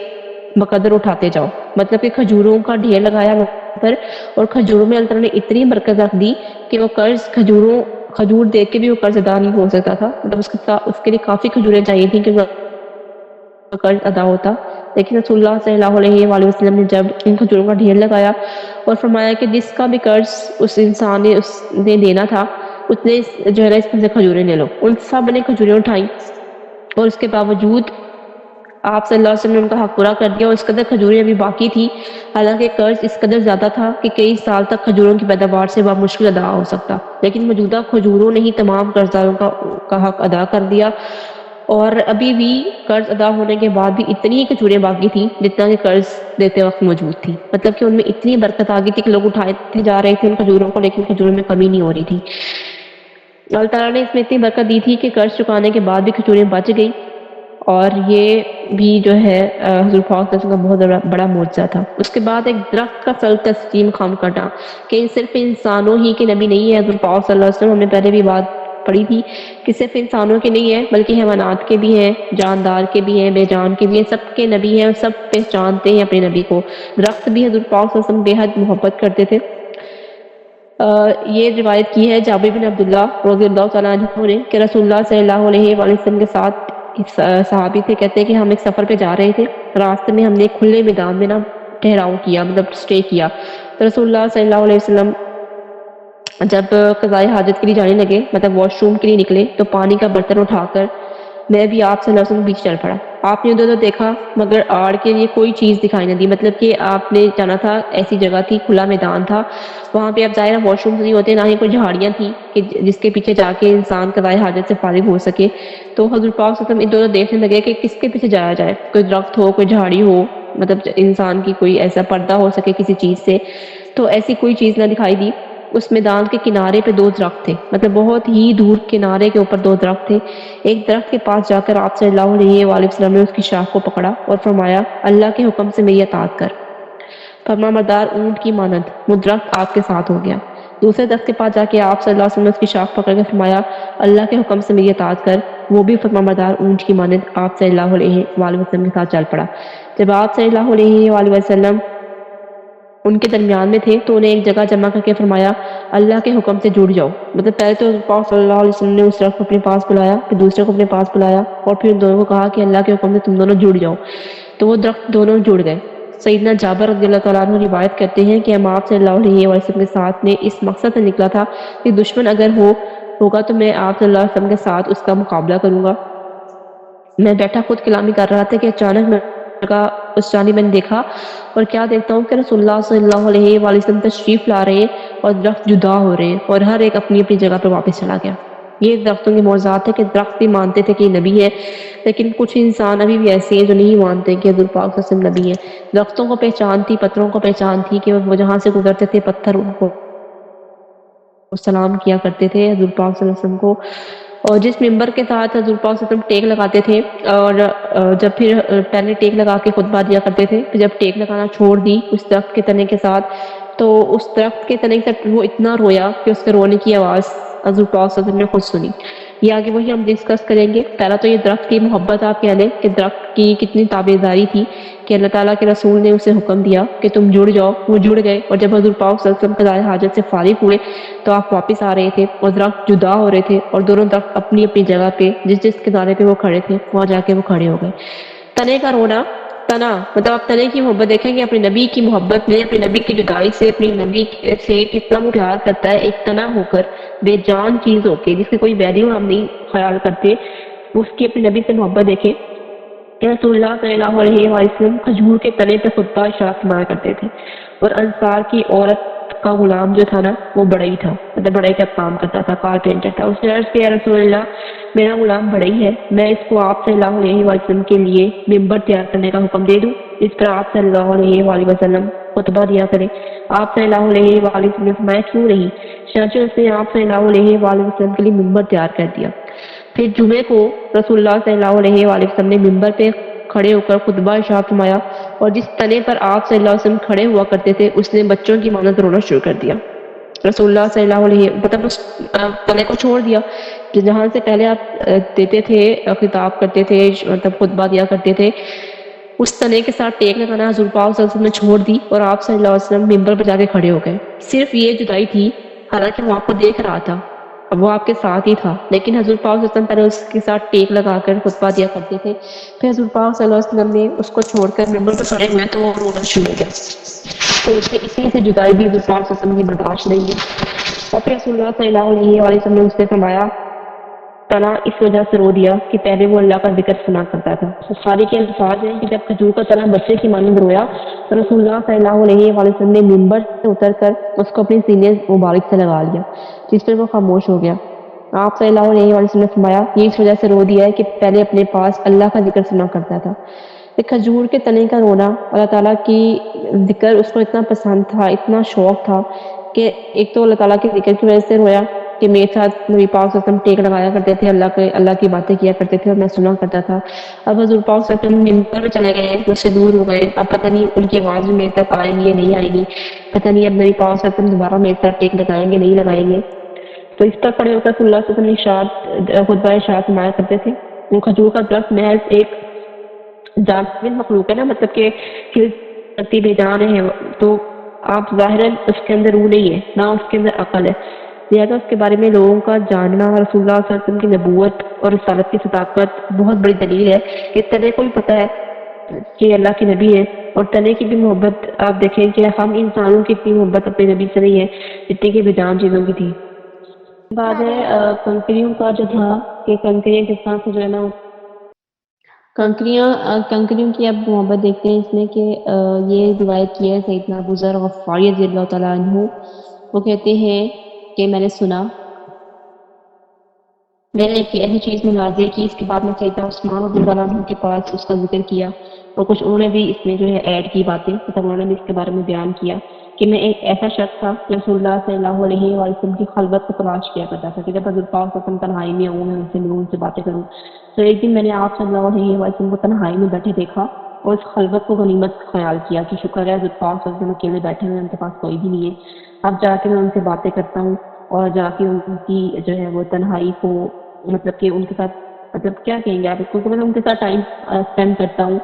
بقدر اٹھاتے جاؤ۔ مطلب کہ کھجوروں کا ڈھیر لگایا پر، اور کھجوروں میں اللہ تعالیٰ نے اتنی برکت رکھ دی کہ وہ قرض کھجور دیکھ کے بھی وہ قرض ادا نہیں ہو سکتا تھا، مطلب اس کے لیے کافی کھجوریں چاہیے تھیں کہ قرض ادا ہوتا۔ لیکن رسول اللہ صلی اللہ علیہ وآلہ وسلم نے جب ان کھجوروں کا ڈھیر لگایا اور فرمایا کہ جس کا بھی قرض اس انسان نے دینا تھا، اتنے جو ہے نا اس میں سے کھجوریں لے لو۔ ان سب نے کھجوریں اٹھائیں اور اس کے باوجود آپ صلی اللہ علیہ وسلم نے ان کا حق پورا کر دیا، اور اس قدر کھجوریں ابھی باقی تھی، حالانکہ قرض اس قدر زیادہ تھا کہ کئی سال تک کھجوروں کی پیداوار سے بمشکل ادا ہو سکتا، لیکن موجودہ کھجوروں نے ہی تمام قرض داروں کا حق ادا کر دیا، اور ابھی بھی قرض ادا ہونے کے بعد بھی اتنی ہی کھجوریں باقی تھیں جتنا کہ قرض دیتے وقت موجود تھی۔ مطلب کہ ان میں اتنی برکت آ گئی تھی کہ لوگ اٹھاتے جا رہے تھے ان کھجوروں کو، لیکن کھجوروں میں کمی نہیں ہو رہی تھی۔ اللہ تعالیٰ نے اس میں اتنی برکت دی تھی کہ قرض چکانے کے بعد بھی کھجوریں بچ گئی، اور یہ بھی جو ہے حضور پاک صلی اللہ علیہ وسلم کا بہت بڑا معجزہ تھا۔ اس کے بعد ایک درخت کا پھل تسلیم خم کرنا، کہ صرف انسانوں ہی کے نبی نہیں ہے حضور پاک صلی اللہ علیہ وسلم، ہم نے پہلے بھی بات پڑھی تھی کہ صرف انسانوں کے نہیں ہے بلکہ حیوانات کے بھی ہیں، جاندار کے بھی ہیں، بے جان کے بھی ہیں، سب کے نبی ہیں، اور سب پہچانتے ہیں اپنے نبی کو۔ درخت بھی حضور پاک صلی اللہ علیہ وسلم بے حد محبت کرتے تھے۔ یہ روایت کی ہے جابر بن عبداللہ رضی اللہ تعالیٰ عنہ نے کہ رسول اللہ صلی اللہ علیہ وآلہ وسلم کے ساتھ صحابی تھے، کہتے ہیں کہ ہم ایک سفر پہ جا رہے تھے، راستے میں ہم نے کھلے میدان میں نا ٹھہراؤ کیا، مطلب اسٹے کیا، تو رسول اللہ صلی اللہ علیہ وسلم جب قضائے حاجت کے لیے جانے لگے، مطلب واش روم کے لیے نکلے، تو پانی کا برتن اٹھا کر میں بھی آپ صلی اللہ علیہ وسلم کے پیچھے چل پڑا. آپ نے ادھر ادھر دیکھا مگر آڑ کے لیے کوئی چیز دکھائی نہ دی. مطلب کہ آپ نے جانا تھا, ایسی جگہ تھی, کھلا میدان تھا, وہاں پہ اب ظاہر واش روم نہیں ہوتے, نہ ہی کوئی جھاڑیاں تھیں کہ جس کے پیچھے جا کے انسان قضائے حاجت سے فارغ ہو سکے. تو حضرت پاک صلی اللہ علیہ وسلم ادھر ادھر دیکھنے لگے کہ کس کے پیچھے جایا جائے, کوئی درخت ہو, کوئی جھاڑی ہو, مطلب انسان کی کوئی ایسا پردہ ہو سکے کسی چیز سے. تو ایسی کوئی چیز نہ دکھائی دی. اس میدان کے کنارے پہ 2 درخت تھے, مطلب بہت ہی دور کنارے کے اوپر 2 درخت تھے. ایک درخت کے پاس جا کر آپ صلی اللہ علیہ وآلہ وسلم نے اس کی شاخ کو پکڑا اور فرمایا اللہ کے حکم سے میری اطاعت کر. فرمانبردار اونٹ کی مانند وہ درخت آپ کے ساتھ ہو گیا. دوسرے درخت کے پاس جا کے آپ صلی اللہ علیہ وسلم نے اس کی شاخ پکڑ کے فرمایا اللہ کے حکم سے میری اطاعت کر. وہ بھی فرمانبردار اونٹ کی مانند آپ صلی اللہ علیہ وآلہ وسلم کے ساتھ چل پڑا. جب آپ صلی اللہ علیہ وآلہ وسلم ان کے درمیان میں تھے تو انہیں ایک جگہ جمع کر کے فرمایا اللہ کے حکم سے جڑ جاؤ. مطلب پہلے تو پاک صلی اللہ علیہ وسلم نے اس درخت کو اپنے پاس بلایا, پھر دوسرے کو اپنے پاس بلایا, اور پھر ان دونوں کو کہا کہ اللہ کے حکم سے تم دونوں جڑ جاؤ. تو وہ درخت دونوں جڑ گئے. سیدنا جابر رضی اللہ تعالیٰ عنہ روایت کرتے ہیں کہ ہم آپ صلی اللہ علیہ وسلم کے ساتھ میں اس مقصد سے نکلا تھا کہ دشمن اگر ہوگا تو میں آپ صلی اللہ علیہ وسلم کے ساتھ اس کا مقابلہ کروں گا. میں بیٹھا خود کلامی کر رہا تھا کہ اچانک میں اس جانب میں نے دیکھا, اور کیا دیکھتا ہوں کہ رسول اللہ صلی اللہ علیہ وآلہ وسلم تشریف لا رہے اور درخت جدا ہو رہے اور ہر ایک اپنی اپنی جگہ پر واپس چلا گیا. یہ درختوں کے معجزات ہے کہ درخت بھی مانتے تھے کہ یہ نبی ہے, لیکن کچھ انسان ابھی بھی ایسے ہیں جو نہیں مانتے کہ حضور پاک صلی اللہ علیہ وسلم نبی ہے. درختوں کو پہچان تھی, پتھروں کو پہچان تھی کہ وہ جہاں سے گزرتے تھے پتھر ان کو سلام کیا کرتے تھے حضور پاک صلی اللہ علیہ وسلم کو. اور جس ممبر کے ساتھ حضور پاک صلی اللہ علیہ وسلم ٹیک لگاتے تھے, اور جب پھر پہلے ٹیک لگا کے خطبہ دیا کرتے تھے, پھر جب ٹیک لگانا چھوڑ دی اس درخت کے تنے کے ساتھ, تو اس درخت کے تنے کے ساتھ وہ اتنا رویا کہ اس کے رونے کی آواز حضور پاک صلی اللہ علیہ وسلم نے خود سنی. یہ آگے وہی ہم ڈسکس کریں گے. پہلا تو یہ درخت کی محبت آپ کہہ لیں کہ درخت کی کتنی تابعداری تھی کہ اللہ تعالیٰ کے رسول نے اسے حکم دیا کہ تم جڑ جاؤ. وہ جڑ گئے, اور جب حضور پاک صلی اللہ علیہ وسلم قضائے حاجت سے فارغ ہوئے تو آپ واپس آ رہے تھے اور درخت جدا ہو رہے تھے, اور دونوں درخت اپنی اپنی جگہ پہ جس کنارے پہ وہ کھڑے تھے وہاں جا کے وہ کھڑے ہو گئے. تنے کا رونا, تنا مطلب آپ تنے کی محبت دیکھیں گے, اپنے نبی کی محبت میں اپنے نبی کی جدائی سے اپنے نبی سے کتنا وہ پیار کرتا ہے. ایک تنا ہو کر بے جان چیز ہو کے جس کی کوئی ویلیو ہم نہیں خیال کرتے, اس کی اپنے نبی سے محبت دیکھیں. رسول اللہ صلی اللہ علیہ وسلم کھجور کے تنے پہ خطبہ ارشاد فرمایا کرتے تھے, اور انصار کی عورت کا غلام جو تھا نا وہ بڑھئی تھا, مطلب بڑھئی کا کام کرتا تھا, کارپینٹر تھا. اس نے عرض کیا رسول اللہ میرا غلام بڑھئی ہے, میں اس کو آپ صلی اللہ علیہ وسلم کے لیے ممبر تیار کرنے کا حکم دے دوں, اس پر آپ صلی اللہ علیہ وآلہ وسلم خطبہ دیا کریں. آپ صلی اللہ علیہ وآلہ وسلم نے فرمایا کیوں نہیں. چنانچہ اس نے آپ صلی اللہ علیہ وآلہ وسلم کے لیے ممبر تیار کر دیا. پھر جمعے کو رسول اللہ صلی اللہ علیہ وآلہ وسلم نے ممبر پہ کھڑے ہو کر خطبہ ارشاد فرمایا, اور جس تنے پر آپ صلی اللہ علیہ وسلم کھڑے ہوا کرتے تھے اس نے بچوں کی مانند رونا شروع کر دیا. رسول اللہ صلی اللہ علیہ مطلب اس تنے کو چھوڑ دیا کہ جہاں سے پہلے آپ دیتے تھے, خطاب کرتے تھے, مطلب خطبہ دیا کرتے تھے, اس تنے کے ساتھ ٹیک لگانا حضور پاک صلی اللہ علیہ وسلم نے چھوڑ دی, اور آپ صلی اللہ علیہ وسلم ممبر پر جا کے کھڑے ہو گئے. صرف یہ جدائی تھی, حالانکہ وہ آپ کو دیکھ رہا تھا, وہ آپ کے ساتھ ہی تھا, لیکن حضور پاک صلی اللہ علیہ وسلم پہلے اس کے ساتھ ٹیک لگا کر خطبہ دیا کرتے تھے. پھر حضور پاک صلی اللہ علیہ وسلم نے اس کو چھوڑ کر ممبر پر کھڑے ہوئے تو وہ رونا شروع ہو گیا. تو اسی سے جدائی بھی حضور پاک صلی اللہ علیہ وسلم کی برداشت نہیں ہے. اور پھر رسول اللہ صلی اللہ علیہ وآلہ وسلم نے اس سے فرمایا تنا اس وجہ سے رو دیا کہ پہلے وہ اللہ کا ذکر سنا کرتا تھا. بخاری کے الفاظ ہیں کہ جب کھجور کا تنا بچے کی مانند رویا تو رسول اللہ صلی اللہ علیہ وآلہ وسلم نے ممبر سے اتر کر اس کو اپنے سینے مبارک سے لگا لیا, جس پر وہ خاموش ہو گیا. آپ صلی اللہ علیہ وآلہ وسلم نے فرمایا یہ اس وجہ سے رو دیا ہے کہ پہلے اپنے پاس اللہ کا ذکر سنا کرتا تھا. کھجور کے تنے کا رونا, اللہ تعالیٰ کی ذکر اس کو اتنا پسند تھا, اتنا شوق تھا کہ ایک تو اللہ تعالیٰ کے ذکر کی وجہ سے رویا کہ میرے ساتھ نبی پاک صلی اللہ علیہ وسلم ٹیک لگایا کرتے تھے, اللہ کی باتیں کیا کرتے تھے اور میں سنا کرتا تھا. اب حضور پاک صلی اللہ علیہ وسلم ممبر پہ چلے گئے, مجھ سے دور ہو گئے, اب پتہ نہیں ان کی آواز میرے تک آئے گی یا نہیں آئے گی, پتہ نہیں اب نبی پاک صلی اللہ علیہ وسلم دوبارہ میرے ساتھ ٹیک لگائیں گے نہیں لگائیں گے. تو اس پر کھڑے ہو کر صلی اللہ علیہ وسلم خطبہ ارشاد فرمایا کرتے تھے. وہ کھجور کا درخت محض ایک جامد مخلوق ہے نا, مطلب کہ کرتی بے جان ہے, تو آپ ظاہراً اس کے اندر روح نہیں ہے, نہ اس کے اندر عقل ہے, لہٰذا اس کے بارے میں لوگوں کا جاننا رسول اللہ صلی اللہ علیہ وسلم کی نبوت اور رسالت کی صداقت بہت بڑی دلیل ہے کہ تنے کو بھی پتہ ہے کہ اللہ کی نبی ہے. اور تنے کی بھی محبت آپ دیکھیں کہ ہم انسانوں کی اتنی محبت اپنے نبی سے نہیں ہے جتنی کہ بے جان چیزوں کی تھی. بعد ہے کنکریوں کا جو تھا کہ کنکریاں کس طرح سے جو ہے نا کنکریوں کی اب محبت دیکھتے ہیں اس میں کہ یہ روایت کی ہے سیدنا ابو ذر غفاری رضی اللہ تعالیٰ عنہ، وہ کہتے ہیں کہ میں نے سنا، میں نے ایک ایسی چیز میں حاضر کی، اس کے بعد میں سیدنا عثمان رضی اللہ عنہ کے پاس اس کا ذکر کیا، اور کچھ انہوں نے بھی اس میں جو ہے ایڈ کی باتیں، مطلب انہوں نے بھی اس کے بارے میں بیان کیا کہ میں ایک ایسا شخص تھا جو رسول اللہ صلی اللہ علیہ وسلم کی خلوت کو تلاش کیا کرتا تھا کہ جب حضرت پاک صلی اللہ علیہ وسلم تنہائی میں ہوں، میں ان سے ملوں، ان سے باتیں کروں. تو ایک دن میں نے آپ صلی اللہ علیہ وسلم کو تنہائی میں بیٹھے دیکھا اور اس خلوت کو غنیمت خیال کیا کہ شکر ہے حضرت پاک صلی اللہ علیہ وسلم اکیلے بیٹھے ہوئے، ان کے پاس کوئی بھی نہیں ہے، اب جا کے میں ان سے باتیں کرتا ہوں اور جا کے ان کی جو ہے وہ تنہائی کو، مطلب کہ ان کے ساتھ، مطلب کیا کہیں گے آپ اس کو، کہ میں ان کے ساتھ ٹائم اسپینڈ کرتا ہوں،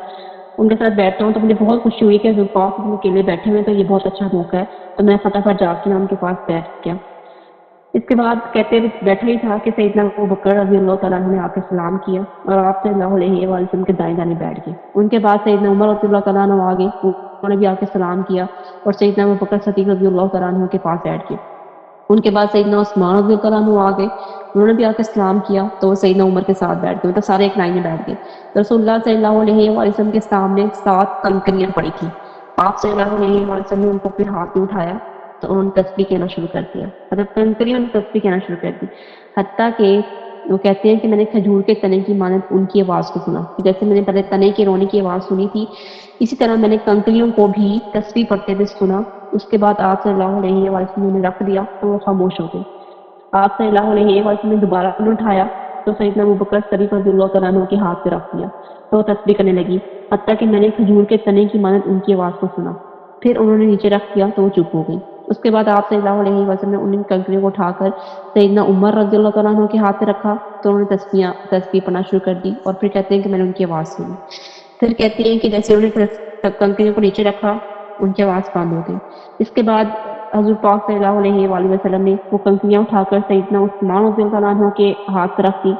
ان کے ساتھ بیٹھتا ہوں. تو مجھے بہت خوشی ہوئی کہ حضرت پاک صلی اللہ علیہ وسلم اکیلے بیٹھے ہوئے، تو یہ بہت اچھا موقع ہے. تو میں فٹافٹ جا کے ان کے پاس بیٹھ گیا. اس کے بعد کہتے ہوئے بیٹھا ہی تھا کہ سیدنا ابو بکر رضی اللہ تعالیٰ عنہ نے آ کے سلام کیا اور آپ صلی اللہ علیہ وسلم کے دائیں دائیں بیٹھ گئے. ان کے بعد سیدنا عمر رضی اللہ تعالیٰ عنہ آ گئے، انہوں نے بھی آ کے سلام کیا اور سیدنا ابو بکر صدیق رضی اللہ تعالیٰ عنہ کے پاس بیٹھ گئے. ان کے بعد سیدنا عثمان رضی اللہ عنہ آ گئے، انہوں نے بھی آ کے سلام کیا تو وہ سیدنا عمر کے ساتھ بیٹھ گئے، تو سارے ایک لائن میں بیٹھ گئے. تو رسول اللہ صلی اللہ علیہ وسلم کے سامنے 7 کنکریاں پڑی تھیں. آپ صلی اللہ علیہ وسلم نے ان کو اپنے ہاتھ میں اٹھایا تو انہوں نے تسبیح کہنا شروع کر دیا، مطلب کنکریوں نے تسبیح کہنا شروع کر دی، حتیٰ کہ وہ کہتے ہیں کہ میں نے کھجور کے تنے کی مانند ان کی آواز کو سنا. جیسے میں نے پہلے تنے کے رونے کی آواز سنی تھی، اسی طرح میں نے کنکریوں کو بھی تسبیح پڑھتے ہوئے سنا. اس کے بعد آپ صلی اللہ علیہ وسلم نے رکھ دیا تو وہ خاموش ہو گئے. آپ صلی اللہ علیہ وسلم نے دوبارہ انہیں اٹھایا تو سیدنا ابو بکر صدیق رضی اللہ تعالیٰ عنہ کے ہاتھ پہ رکھ دیا تو وہ تسبیح کرنے لگی، حتیٰ کہ میں نے کھجور کے تنے کی مانند ان کی آواز کو سنا. پھر انہوں نے نیچے رکھ دیا تو وہ چپ ہو گئی. اس کے بعد آپ صلی اللہ علیہ وسلم نے ان کنکریوں کو اٹھا کر سیدنا عمر رضی اللہ تعالیٰ عنہ کے ہاتھ پہ رکھا تو انہوں نے تسبیح پڑھنا شروع کر دی، اور پھر کہتے ہیں کہ میں نے ان کی آواز سنی. پھر کہتے ہیں کہ جیسے انہوں نے کنکریوں کو نیچے رکھا ان کی آواز بند ہو گئی. اس کے بعد حضور پاک صلی اللہ علیہ وآلہ وسلم نے وہ کنکریاں اٹھا کر سیدنا عثمان رضی اللہ عنہ کے ہاتھ پر رکھ دی،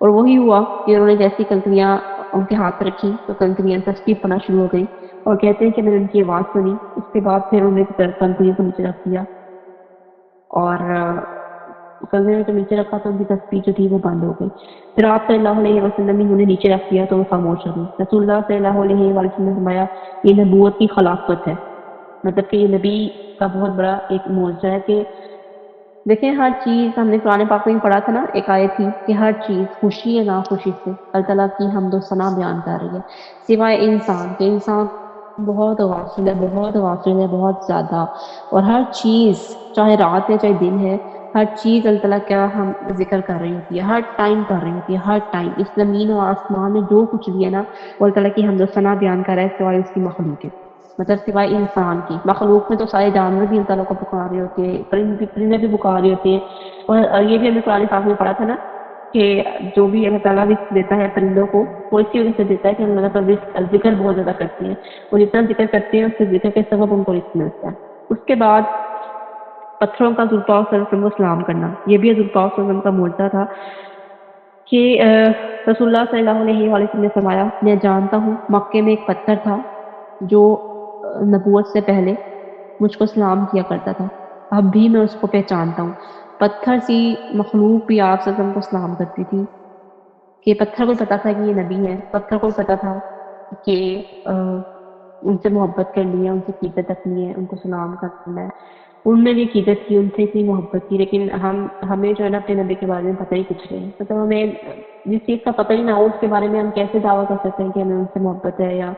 اور وہی ہوا کہ انہوں نے جیسی کنکریاں ان کے ہاتھ پر رکھی تو کنکریاں تسبیح پڑھنا شروع ہو گئی، اور کہتے ہیں کہ میں نے ان کی آواز سنی. اس کے بعد پھر انہوں نے کنکریوں کو نیچے رکھ دیا، اور کنکریوں کو نیچے رکھا تو ان کی تسبیح جو تھی وہ بند ہو گئی. پھر آپ صلی اللہ علیہ وسلم نے انہیں نیچے رکھ دیا تو وہ خاموش ہو گئی. رسول اللہ صلی اللہ علیہ وسلم نے فرمایا یہ نبوت کی خلافت ہے، مطلب کہ یہ نبی کا بہت بڑا ایک معجزہ ہے. کہ دیکھیں ہر چیز، ہم نے قرآن پاک میں پڑھا تھا نا، ایک آیت تھی کہ ہر چیز خوشی یا ناخوشی سے اللہ تعالیٰ کی حمد و ثنا بیان کر رہی ہے، سوائے انسان کے. انسان بہت غافل ہے، بہت غافل ہے، بہت زیادہ. اور ہر چیز، چاہے رات ہے چاہے دن ہے، ہر چیز اللہ تعالیٰ کا ہم ذکر کر رہی ہوتی ہے، ہر ٹائم کر رہی ہوتی ہے، ہر ٹائم. اس زمین اور آسمان میں جو کچھ بھی ہے نا وہ اللہ تعالیٰ کی حمد و ثنا بیان کر رہا ہے، سوائے اس کی مخلوق کے، مطلب سوائے انسان کی. مخلوق میں تو سارے جانور بھی اللہ تعالیٰ کو پکار رہے ہوتے ہیں، پرندے بھی پکار رہے ہوتے ہیں. اور یہ بھی ہمیں قرآن پاک میں پڑھا تھا نا کہ جو بھی اللہ تعالیٰ رزق دیتا ہے پرندوں کو، وہ اسی وجہ سے دیتا ہے کہ اللہ تعالیٰ کا ذکر بہت زیادہ کرتے ہیں، وہ جتنا ذکر کرتے ہیں اس سے ذکر کے سبب ان کو رزق ملتا ہے. اس کے بعد پتھروں کا حضور پاک صلی اللہ علیہ وسلم کو سلام کرنا، یہ بھی حضور پاک صلی اللہ علیہ وسلم کا معجزہ تھا کہ رسول اللہ صلی اللہ علیہ وسلم نے فرمایا میں جانتا ہوں مکے میں ایک پتھر تھا جو نبوت سے پہلے مجھ کو سلام کیا کرتا تھا، اب بھی میں اس کو پہچانتا ہوں. پتھر سی مخلوق بھی آپ صلی اللہ علیہ وسلم کو سلام کرتی تھی، کہ پتھر کو پتا تھا کہ یہ نبی ہے، پتھر کو پتا تھا کہ ان سے محبت کرنی ہے، ان سے عقیدت رکھنی ہے، ان کو سلام کرنا ہے. ان نے بھی عقیدت کی، ان سے اتنی محبت کی، لیکن ہمیں جو ہے نا اپنے نبی کے بارے میں پتہ ہی کچھ نہیں. مطلب ہمیں جس چیز کا پتہ ہی نہ ہو اس کے بارے میں ہم کیسے دعویٰ کر سکتے ہیں کہ ہمیں ان سے محبت ہے یا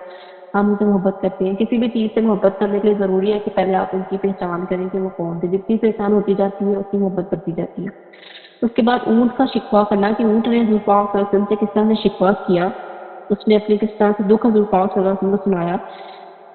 ہم ان سے محبت کرتے ہیں. کسی بھی چیز سے محبت کرنے کے لیے ضروری ہے کہ پہلے آپ ان کی پہچان کریں کہ وہ کون تھے. جتنی پہچان ہوتی جاتی ہے اتنی محبت بڑھتی جاتی ہے. اس کے بعد اونٹ کا شکوہ کرنا کہ اونٹ نے حضور پاک صلی اللہ علیہ وسلم سے کس طرح سے شکوہ کیا، اس نے اپنے کس طرح سے دکھ حضور پاک صلی اللہ علیہ وسلم کو سنایا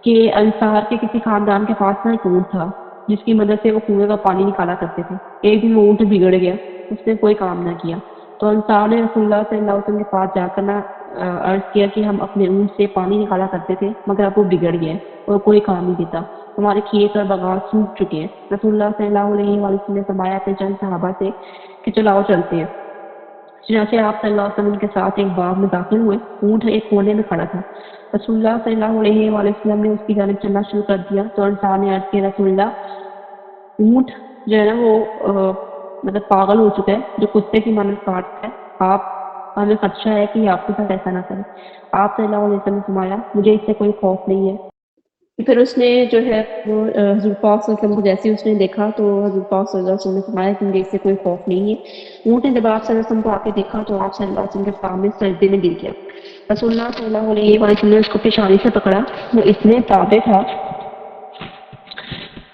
کہ انصار کے کسی خاندان کے پاس نا ایک اونٹ تھا جس کی مدد سے وہ کنویں کا پانی نکالا کرتے تھے. ایک دن وہ اونٹ بگڑ گیا، اس نے کوئی کام نہ کیا، تو انصار نے رسول اللہ صلی اللہ علیہ وسلم کے پاس جا کر نہ عرض کیا کہ ہم اپنے اونٹ سے پانی نکالا کرتے تھے مگر اب وہ بگڑ گیا ہے اور کوئی کام نہیں دیتا، ہمارے کھیت اور باغات سوکھ چکے ہیں. رسول اللہ صلی اللہ علیہ وسلم نے فرمایا اپنے چند صحابہ سے کہ چلاؤ چلتے ہیں. چنانچہ آپ صلی اللہ علیہ وسلم کے ساتھ ایک باغ میں داخل ہوئے. اونٹ ایک کونے میں کھڑا تھا. رسول اللہ صلی اللہ علیہ وسلم نے اس کی جانب چلنا شروع کر دیا تو انصار نے عرض کیا رسول اللہ اونٹ جو ہے نا وہ مطلب پاگل ہو چکا ہے، جو کتے کی مانند کاٹتا ہے، آپ ہمیں خدشہ ہے کہ یہ آپ کے ساتھ ایسا نہ کرے۔ آپ صلی اللہ علیہ وسلم نے فرمایا مجھے اس سے کوئی خوف نہیں ہے۔ پھر اس نے جو ہے وہ حضور پاک صلی اللہ علیہ وسلم کو جیسے ہی اس نے دیکھا تو حضور پاک صلی اللہ علیہ وسلم نے فرمایا کہ مجھے اس سے کوئی خوف نہیں ہے۔ اونٹ نے جب آپ صلی اللہ علیہ وسلم کو آ کے دیکھا تو آپ صلی اللہ علیہ وسلم کے سامنے سجدے میں گر گیا۔ رسول اللہ صلی اللہ علیہ وسلم نے اس کو پیشانی سے پکڑا، وہ اتنے تابع تھا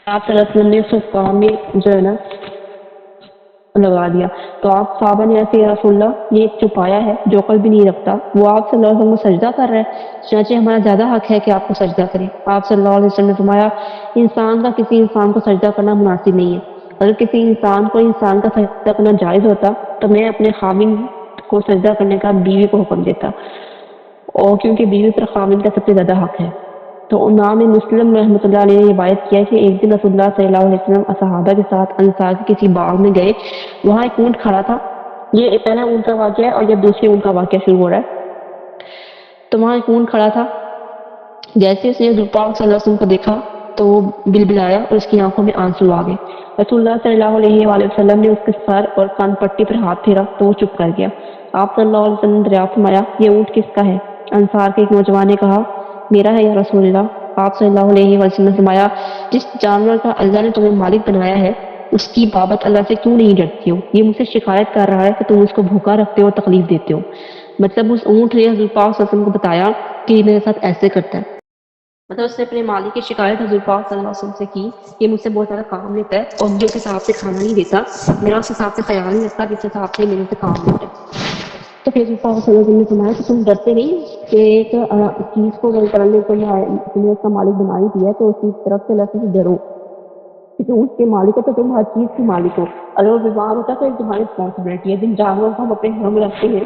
آپ صلی اللہ علیہ وسلم نے اس کو کام میں جو ہے نا لگا دیا۔ تو آپ صحابہ نے ایسے یا رسول اللہ یہ ایک چپایا ہے جو عقل بھی نہیں رکھتا، وہ آپ صلی اللہ علیہ وسلم کو سجدہ کر رہا ہے، چنانچہ ہمارا زیادہ حق ہے کہ آپ کو سجدہ کریں۔ آپ صلی اللہ علیہ وسلم نے فرمایا انسان کا کسی انسان کو سجدہ کرنا مناسب نہیں ہے، اگر کسی انسان کو انسان کا سجدہ کرنا جائز ہوتا تو میں اپنے خاوند کو سجدہ کرنے کا بیوی کو حکم دیتا، اور کیونکہ بیوی پر خاوند کا سب سے زیادہ حق ہے۔ تو امام مسلم رحمۃ اللہ علیہ نے روایت کیا کہ ایک دن رسول اللہ صلی اللہ علیہ وسلم صحابہ کے ساتھ انصار کے کسی باغ میں گئے، وہاں ایک اونٹ کھڑا تھا۔ یہ پہلا اونٹ کا واقعہ ہے اور یہ دوسرے اونٹ کا واقعہ شروع ہو رہا ہے۔ تو وہاں ایک اونٹ کھڑا تھا، جیسے اس نے حضور پاک صلی اللہ علیہ وسلم کو دیکھا تو وہ بلبلایا اور اس کی آنکھوں میں آنسو آ گئے۔ رسول اللہ صلی اللہ علیہ وآلہ وسلم نے اس کے سر اور کان پٹی پر ہاتھ پھیرا تو وہ چپ کر گیا۔ آپ صلی اللہ علیہ وسلم نے دریافت فرمایا یہ اونٹ کس کا ہے؟ انصار کے ایک نوجوان نے کہا میرا ہے یا رسول اللہ۔ آپ صلی اللہ علیہ وسلم نے فرمایا جس جانور کا اللہ نے تمہیں مالک بنایا ہے اس کی بابت اللہ سے کیوں نہیں ڈرتی ہو؟ یہ مجھ سے شکایت کر رہا ہے کہ تم اس کو بھوکا رکھتے ہو اور تکلیف دیتے ہو۔ مطلب اس اونٹ نے حضور پاک صلی اللہ علیہ وسلم کو بتایا کہ یہ میرے ساتھ ایسے کرتا ہے، مطلب اس نے اپنے مالک کی شکایت حضور پاک صلی اللہ علیہ وسلم سے کی، یہ مجھ سے بہت زیادہ کام لیتا ہے اور مجھے اس حساب سے کھانا نہیں دیتا، میرا اس حساب سے خیال نہیں رکھتا جس حساب سے میرے سے کام لیتا ہے۔ تو پھر حضور پاک صلی اللہ علیہ وسلم نے فرمایا کہ تم ڈرتے نہیں کہ ایک چیز کو کرنے کو تمہیں اس کا مالک بنا ہی دیا تو اس کی طرف سے اللہ سے ڈرو، کیونکہ اس کے مالک ہو تو تم ہر چیز کے مالک ہو، اگر وہ بیمار ہوتا تو تمہاری رسپانسبلٹی ہے۔ جن جانوروں کو ہم اپنے گھر میں رکھتے ہیں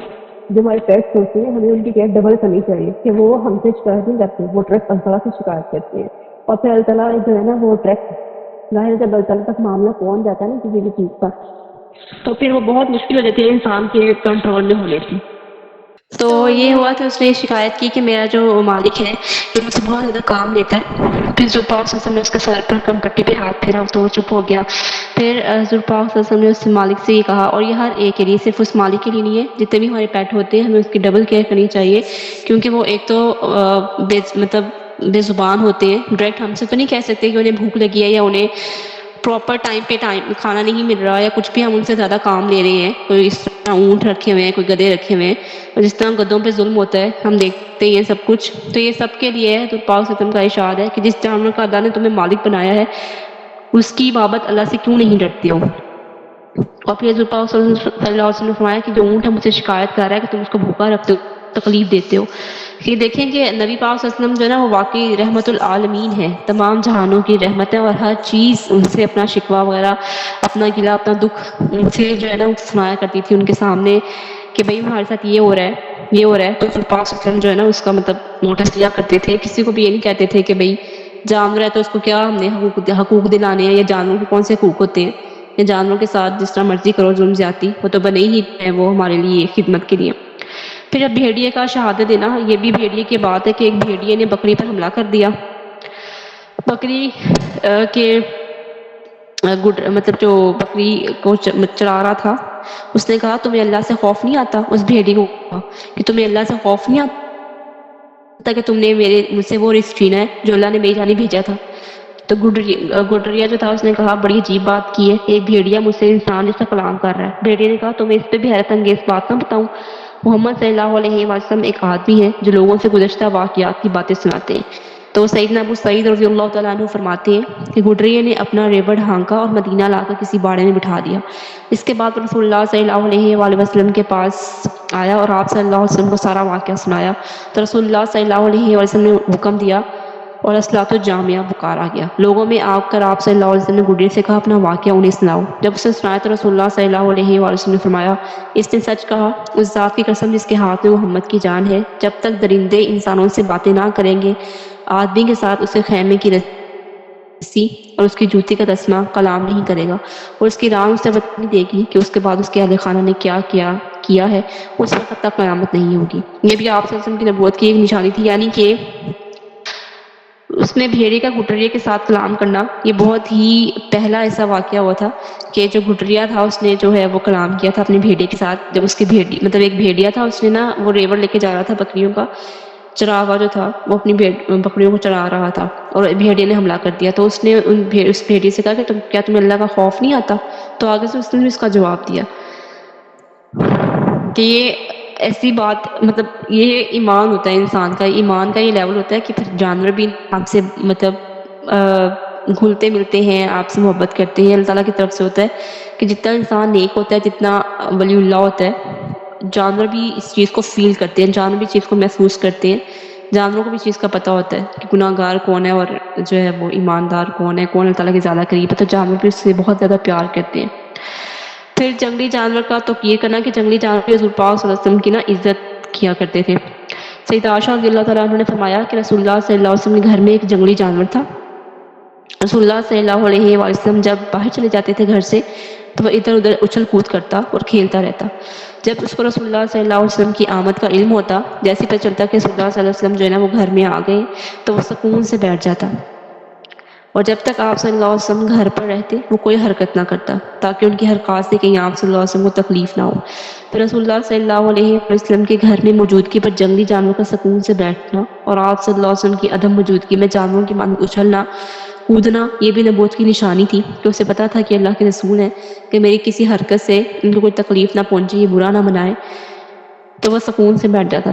جو ہمارے پیٹس ہوتے ہیں ہمیں ان کی کیئر ڈبل کرنی چاہیے کہ وہ ہم سے شکایت نہیں کرتے، وہ ڈائریکٹ اللہ تعالیٰ سے شکایت کرتے ہیں، اور پھر اللہ تعالیٰ جو ہے نا وہ ڈائریکٹ ظاہر جب اللہ تعالیٰ تک معاملہ پہنچ جاتا ہے نا کسی بھی چیز کا تو پھر وہ بہت مشکل ہو جاتی ہے انسان کے کنٹرول میں ہونے کی۔ تو یہ ہوا کہ اس نے شکایت کی کہ میرا جو مالک ہے یہ مجھ سے بہت زیادہ کام لیتا ہے۔ پھر حضور پاک صلی اللہ علیہ وسلم نے اس کے سر پر کم پٹی پہ ہاتھ پھیرا تو وہ چپ ہو گیا۔ پھر حضور پاک صلی اللہ علیہ وسلم نے اس مالک سے یہ کہا، اور یہ ہر ایک کے لیے، صرف اس مالک کے لیے نہیں ہے، جتنے بھی ہمارے پیٹ ہوتے ہیں ہمیں اس کی ڈبل کیئر کرنی چاہیے، کیونکہ وہ ایک تو بے زبان ہوتے ہیں، ڈائریکٹ ہم سے تو نہیں کہہ سکتے کہ انہیں بھوک لگی ہے یا انہیں پراپر ٹائم پہ کھانا نہیں مل رہا یا کچھ بھی، ہم ان سے زیادہ کام لے رہے ہیں، کوئی اس طرح اونٹ رکھے ہوئے ہیں، کوئی گدھے رکھے ہوئے ہیں، اور جس طرح گدھوں پہ ظلم ہوتا ہے ہم دیکھتے ہیں سب کچھ، تو یہ سب کے لیے ہے۔ تو پاک صلی اللہ علیہ وسلم کا ارشاد ہے کہ جس جانور کا اللہ نے تمہیں مالک بنایا ہے اس کی بابت اللہ سے کیوں نہیں ڈرتے ہو؟ اور پھر حضور پاک صلی اللہ علیہ وسلم نے فرمایا کہ جو اونٹ ہے مجھ سے شکایت کر رہا ہے کہ تم اس کو بھوکا رکھتے ہو، تکلیف دیتے ہو۔ یہ دیکھیں کہ نبی پاک صلی اللہ علیہ وسلم جو ہے نا وہ واقعی رحمت العالمین ہے، تمام جہانوں کی رحمت ہے، اور ہر چیز ان سے اپنا شکوہ وغیرہ، اپنا گلا، اپنا دکھ ان سے جو ہے نا سنایا کرتی تھی ان کے سامنے کہ بھئی ہمارے ساتھ یہ ہو رہا ہے، یہ ہو رہا ہے۔ تو پھر پاک صلی اللہ علیہ وسلم جو ہے نا اس کا مطلب نوٹس لیا کرتے تھے، کسی کو بھی یہ نہیں کہتے تھے کہ بھئی جانور ہے تو اس کو کیا ہم نے حقوق دلانے ہیں، یا جانوروں کے کون سے حقوق ہوتے ہیں، یا جانوروں کے ساتھ جس طرح مرضی کرو ظلم زیادتی، وہ تو بنے ہی ہیں وہ ہمارے لیے خدمت کے لیے۔ پھر اب بھیڑیے کا شہادت دینا، یہ بھی بھیڑیے کی بات ہے کہ ایک بھیڑیے نے بکری پر حملہ کر دیا۔ بکری کے مطلب جو بکری کو چرا رہا تھا اس نے کہا تمہیں اللہ سے خوف نہیں آتا؟ اس بھیڑیے کو کہا کہ تمہیں اللہ سے خوف نہیں آتا کہ تم نے مجھ سے وہ رزق چھینا ہے جو اللہ نے میری جانب بھیجا تھا؟ تو گڈریا جو تھا اس نے کہا بڑی عجیب بات کی ہے، ایک بھیڑیا مجھ سے انسان جیسا کلام کر رہا ہے۔ بھیڑیے نے کہا تمہیں اس پہ بھی حیرت انگیز بات نہ بتاؤں؟ محمد صلی اللہ علیہ وسلم ایک آدمی ہے جو لوگوں سے گزشتہ واقعات کی باتیں سناتے ہیں۔ تو سیدنا ابو سعید رضی اللہ تعالیٰ عنہ فرماتے ہیں کہ گڈریے نے اپنا ریوڑ ہانکا اور مدینہ لا کر کسی باڑے میں بٹھا دیا۔ اس کے بعد رسول اللہ صلی اللہ علیہ وآلہ وسلم کے پاس آیا اور آپ صلی اللہ علیہ وسلم کو سارا واقعہ سنایا۔ تو رسول اللہ صلی اللہ علیہ وسلم نے حکم دیا اور اصلاۃ الجامعہ بکار آ گیا۔ لوگوں میں آ کر آپ صلی اللہ علیہ وسلم نے گڈریے سے کہا اپنا واقعہ انہیں سناؤ۔ جب اس نے سنایا تو رسول اللہ صلی اللہ علیہ وآلہ وسلم نے فرمایا اس نے سچ کہا، اس ذات کی قسم جس کے ہاتھ میں محمد کی جان ہے، جب تک درندے انسانوں سے باتیں نہ کریں گے، آدمی کے ساتھ اسے خیمے کی رسی اور اس کی جوتی کا تسمہ کلام نہیں کرے گا، اور اس کی ران اسے بتا نہیں دے گی کہ اس کے بعد اس کے اہل خانہ نے کیا کیا ہے، اس وقت تک قیامت نہیں ہوگی۔ یہ بھی آپ صلی اللہ علیہ وسلم کی نبوت کی ایک نشانی تھی، یعنی کہ اس میں بھیڑیے کا گھٹریے کے ساتھ کلام کرنا یہ بہت ہی پہلا ایسا واقعہ ہوا تھا کہ جو گھٹریا تھا اس نے جو ہے وہ کلام کیا تھا اپنے بھیڑیے کے ساتھ. جب اس کی بھیڑی مطلب ایک بھیڑیا تھا اس نے نا وہ ریوڑ لے کے جا رہا تھا بکریوں کا چراغا جو تھا وہ اپنی بکریوں کو چرا رہا تھا اور بھیڑیے نے حملہ کر دیا. تو اس نے اس بھیڑیے سے کہا کہ کیا تمہیں اللہ کا خوف نہیں آتا؟ تو آگے سے اس نے اس کا جواب دیا کہ یہ ایسی بات مطلب یہ ایمان ہوتا ہے انسان کا، ایمان کا یہ لیول ہوتا ہے کہ پھر جانور بھی آپ سے مطلب گھلتے ملتے ہیں، آپ سے محبت کرتے ہیں. اللہ تعالیٰ کی طرف سے ہوتا ہے کہ جتنا انسان نیک ہوتا ہے، جتنا ولی اللہ ہوتا ہے، جانور بھی اس چیز کو فیل کرتے ہیں، جانور بھی اس چیز کو محسوس کرتے ہیں. جانوروں کو بھی اس چیز کا پتہ ہوتا ہے کہ گناہ گار کون ہے اور جو ہے وہ ایماندار کون ہے، کون اللہ تعالیٰ کے زیادہ قریب ہے. تو جانور بھی اس سے بہت زیادہ پیار کرتے ہیں. پھر جنگلی جانور کا تو یہ کرنا کہ جنگلی جانور بھی حضور پاک صلی اللہ علیہ وسلم کی نا عزت کیا کرتے تھے. سیدہ عائشہ رضی اللہ تعالیٰ عنہ نے فرمایا کہ رسول اللہ صلی اللہ علیہ وسلم کے گھر میں ایک جنگلی جانور تھا. رسول اللہ صلی اللہ علیہ وآلہ وسلم جب باہر چلے جاتے تھے گھر سے تو وہ ادھر ادھر اچھل کود کرتا اور کھیلتا رہتا. جب اس کو رسول اللہ صلی اللہ علیہ وسلم کی آمد کا علم ہوتا، جیسے پتہ چلتا کہ رسول اللہ صلی اللہ علیہ وسلم جو ہے نا وہ گھر میں آ گئے، تو وہ سکون سے بیٹھ جاتا. اور جب تک آپ صلی اللہ علیہ وسلم گھر پر رہتے وہ کوئی حرکت نہ کرتا تاکہ ان کی حرکات سے کہیں آپ صلی اللہ علیہ وسلم کو تکلیف نہ ہو. پھر رسول اللہ صلی اللہ علیہ وسلم کے گھر میں موجودگی پر جنگلی جانوروں کا سکون سے بیٹھنا اور آپ صلی اللہ علیہ وسلم کی عدم موجودگی میں جانوروں کی مانند اچھلنا کودنا یہ بھی نبوت کی نشانی تھی کہ اسے پتا تھا کہ اللہ کے رسول ہیں، کہ میری کسی حرکت سے ان کو کوئی تکلیف نہ پہنچے، یہ برا نہ منائے. تو وہ سکون سے بیٹھ جاتا.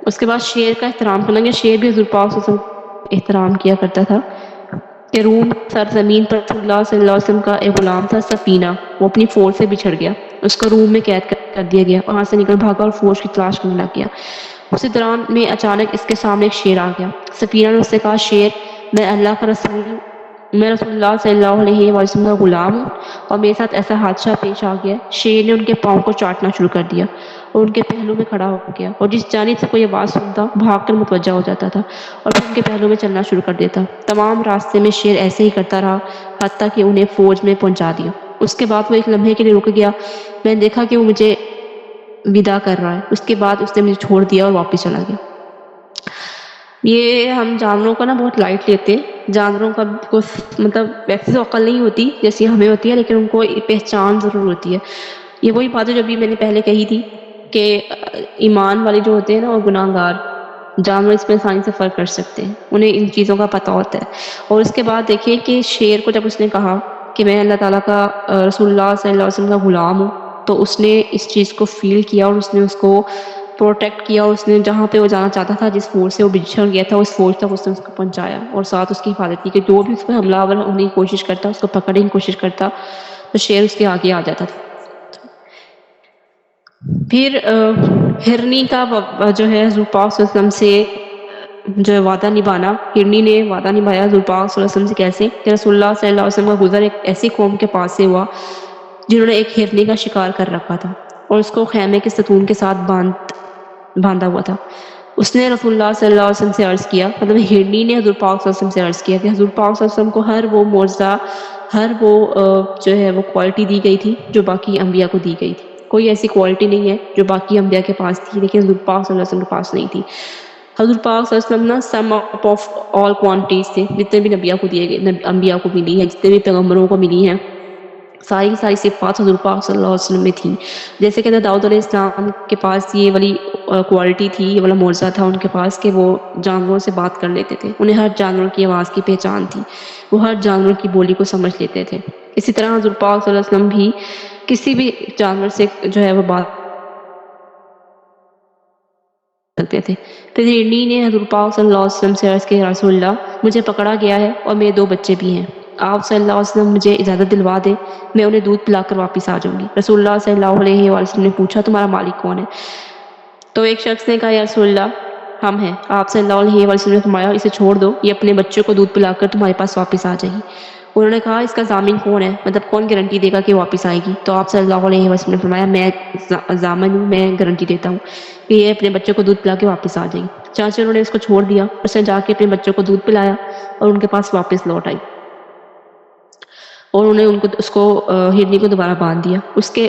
اس کے بعد شیر کا احترام کرنا، یا شیر بھی حضور پاک صلی اللہ علیہ وسلم احترام کیا کرتا تھا. کہ روم سرزمین پر رسول اللہ صلی اللہ علیہ وسلم کا ایک غلام تھا سفینہ، وہ اپنی فوج سے بچھڑ گیا، اس کو روم میں قید کر دیا گیا، وہاں سے نکل بھاگا اور فوج کی تلاش کرنے لگ گیا. اسی دوران میں اچانک اس کے سامنے ایک شیر آ گیا. سفینہ نے اس سے کہا، شیر میں اللہ کا رسول ہوں، میں رسول اللہ صلی اللہ علیہ وسلم کا غلام ہوں اور میرے ساتھ ایسا حادثہ پیش آ گیا. شیر نے ان کے پاؤں کو چاٹنا شروع کر دیا اور ان کے پہلو میں کھڑا ہو گیا، اور جس جانب سے کوئی آواز سنتا بھاگ کر متوجہ ہو جاتا تھا اور پھر ان کے پہلو میں چلنا شروع کر دیتا. تمام راستے میں شیر ایسے ہی کرتا رہا حتیٰ کہ انہیں فوج میں پہنچا دیا. اس کے بعد وہ ایک لمحے کے لیے رک گیا. میں نے دیکھا کہ وہ مجھے ودا کر رہا ہے. اس کے بعد اس نے مجھے چھوڑ دیا اور واپس چلا گیا. یہ ہم جانوروں کا نا بہت لائٹ لیتے ہیں. جانوروں کا مطلب ویسے تو عقل نہیں ہوتی جیسی ہمیں ہوتی ہے، لیکن ان کو پہچان ضرور ہوتی ہے. یہ وہی بات ہے جو بھی میں نے پہلے کہی تھی کہ ایمان والے جو ہوتے ہیں نا اور گناہ گار جانور اس میں آسانی سے فرق کر سکتے ہیں، انہیں ان چیزوں کا پتہ ہوتا ہے. اور اس کے بعد دیکھیے کہ شیر کو جب اس نے کہا کہ میں اللہ تعالیٰ کا رسول اللہ صلی اللہ علیہ وسلم کا غلام ہوں، تو اس نے اس چیز کو فیل کیا اور اس نے اس کو پروٹیکٹ کیا. اور اس نے جہاں پہ وہ جانا چاہتا تھا، جس فوج سے وہ بچھڑ گیا تھا، اس فوج تک اس نے اس کو پہنچایا اور ساتھ اس کی حفاظت کی کہ جو بھی اس پہ حملہ آور ہونے کی کوشش کرتا، اس کو پکڑنے کی کوشش کرتا، تو شیر اس کے آگے آ جاتا تھا. پھر ہرنی کا جو ہے حضور پاک صلی اللہ علیہ وسلم سے جو ہے وعدہ نبھانا. ہرنی نے وعدہ نبھایا حضور پاک صلی اللہ علیہ وسلم سے. کیسے کہ رسول اللہ صلی اللہ علیہ وسلم کا گزر ایک ایسی قوم کے پاس سے ہوا جنہوں نے ایک ہرنی کا شکار کر رکھا تھا اور اس کو خیمے کے ستون کے ساتھ باندھا ہوا تھا. اس نے رسول اللہ صلی اللہ علیہ وسلم سے عرض کیا، مطلب ہرنی نے حضور پاک صلی اللہ علیہ وسلم سے عرض کیا کہ حضور پاک صلی اللہ علیہ وسلم کو ہر وہ معجزہ، ہر وہ جو ہے وہ کوالٹی دی گئی تھی جو باقی انبیاء کو دی گئی تھی. کوئی ایسی کوالٹی نہیں ہے جو باقی انبیاء کے پاس تھی لیکن حضور پاک صلی اللہ علیہ وسلم کے پاس نہیں تھی. حضور پاک صلی اللہ علیہ وسلم نا سم آف آل کوانٹیز تھے، جتنے بھی نبیوں کو دیے گئے، انبیاء کو ملی ہیں، جتنے بھی پیغمبروں کو ملی ہیں، ساری صفات حضور پاک صلی اللہ علیہ وسلم میں تھیں. جیسے کہ داؤد علیہ السلام کے پاس یہ والی کوالٹی تھی، یہ والا معجزہ تھا ان کے پاس کہ وہ جانوروں سے بات کر لیتے تھے. انہیں ہر جانور کی آواز کی پہچان تھی، وہ ہر جانور کی بولی کو سمجھ لیتے تھے. اسی طرح حضور پاک صلی اللہ علیہ وسلم بھی کسی بھی جانور سے جو ہے وہ بات کرتے تھے. پھر ہرنی نے حضور پاک صلی اللہ علیہ وسلم سے عرض کیا، رسول اللہ مجھے پکڑا گیا ہے اور میرے 2 بچے بھی ہیں، آپ صلی اللہ علیہ وسلم مجھے اجازت دلوا دیں، میں انہیں دودھ پلا کر واپس آ جاؤں گی. رسول اللہ صلی اللہ علیہ وسلم نے پوچھا، تمہارا مالک کون ہے؟ تو ایک شخص نے کہا، یا رسول اللہ ہم ہیں. آپ صلی اللہ علیہ وسلم نے فرمایا، اسے چھوڑ دو، یہ اپنے بچوں کو دودھ پلا کر تمہارے پاس واپس آ جائے گی. انہوں نے کہا، اس کا ضامن کون ہے، مطلب کون گارنٹی دے گا کہ واپس آئے گی؟ تو آپ صلی اللہ علیہ وسلم نے فرمایا، میں ضامن ہوں، میں گارنٹی دیتا ہوں کہ یہ اپنے بچوں کو دودھ پلا کے واپس آ جائے گی. چانچہ انہوں نے اس کو چھوڑ دیا، اس نے جا کے اپنے بچوں کو دودھ پلایا اور ان کے پاس واپس لوٹ آئی اور انہوں نے اس کو ہرنی کو دوبارہ باندھ دیا.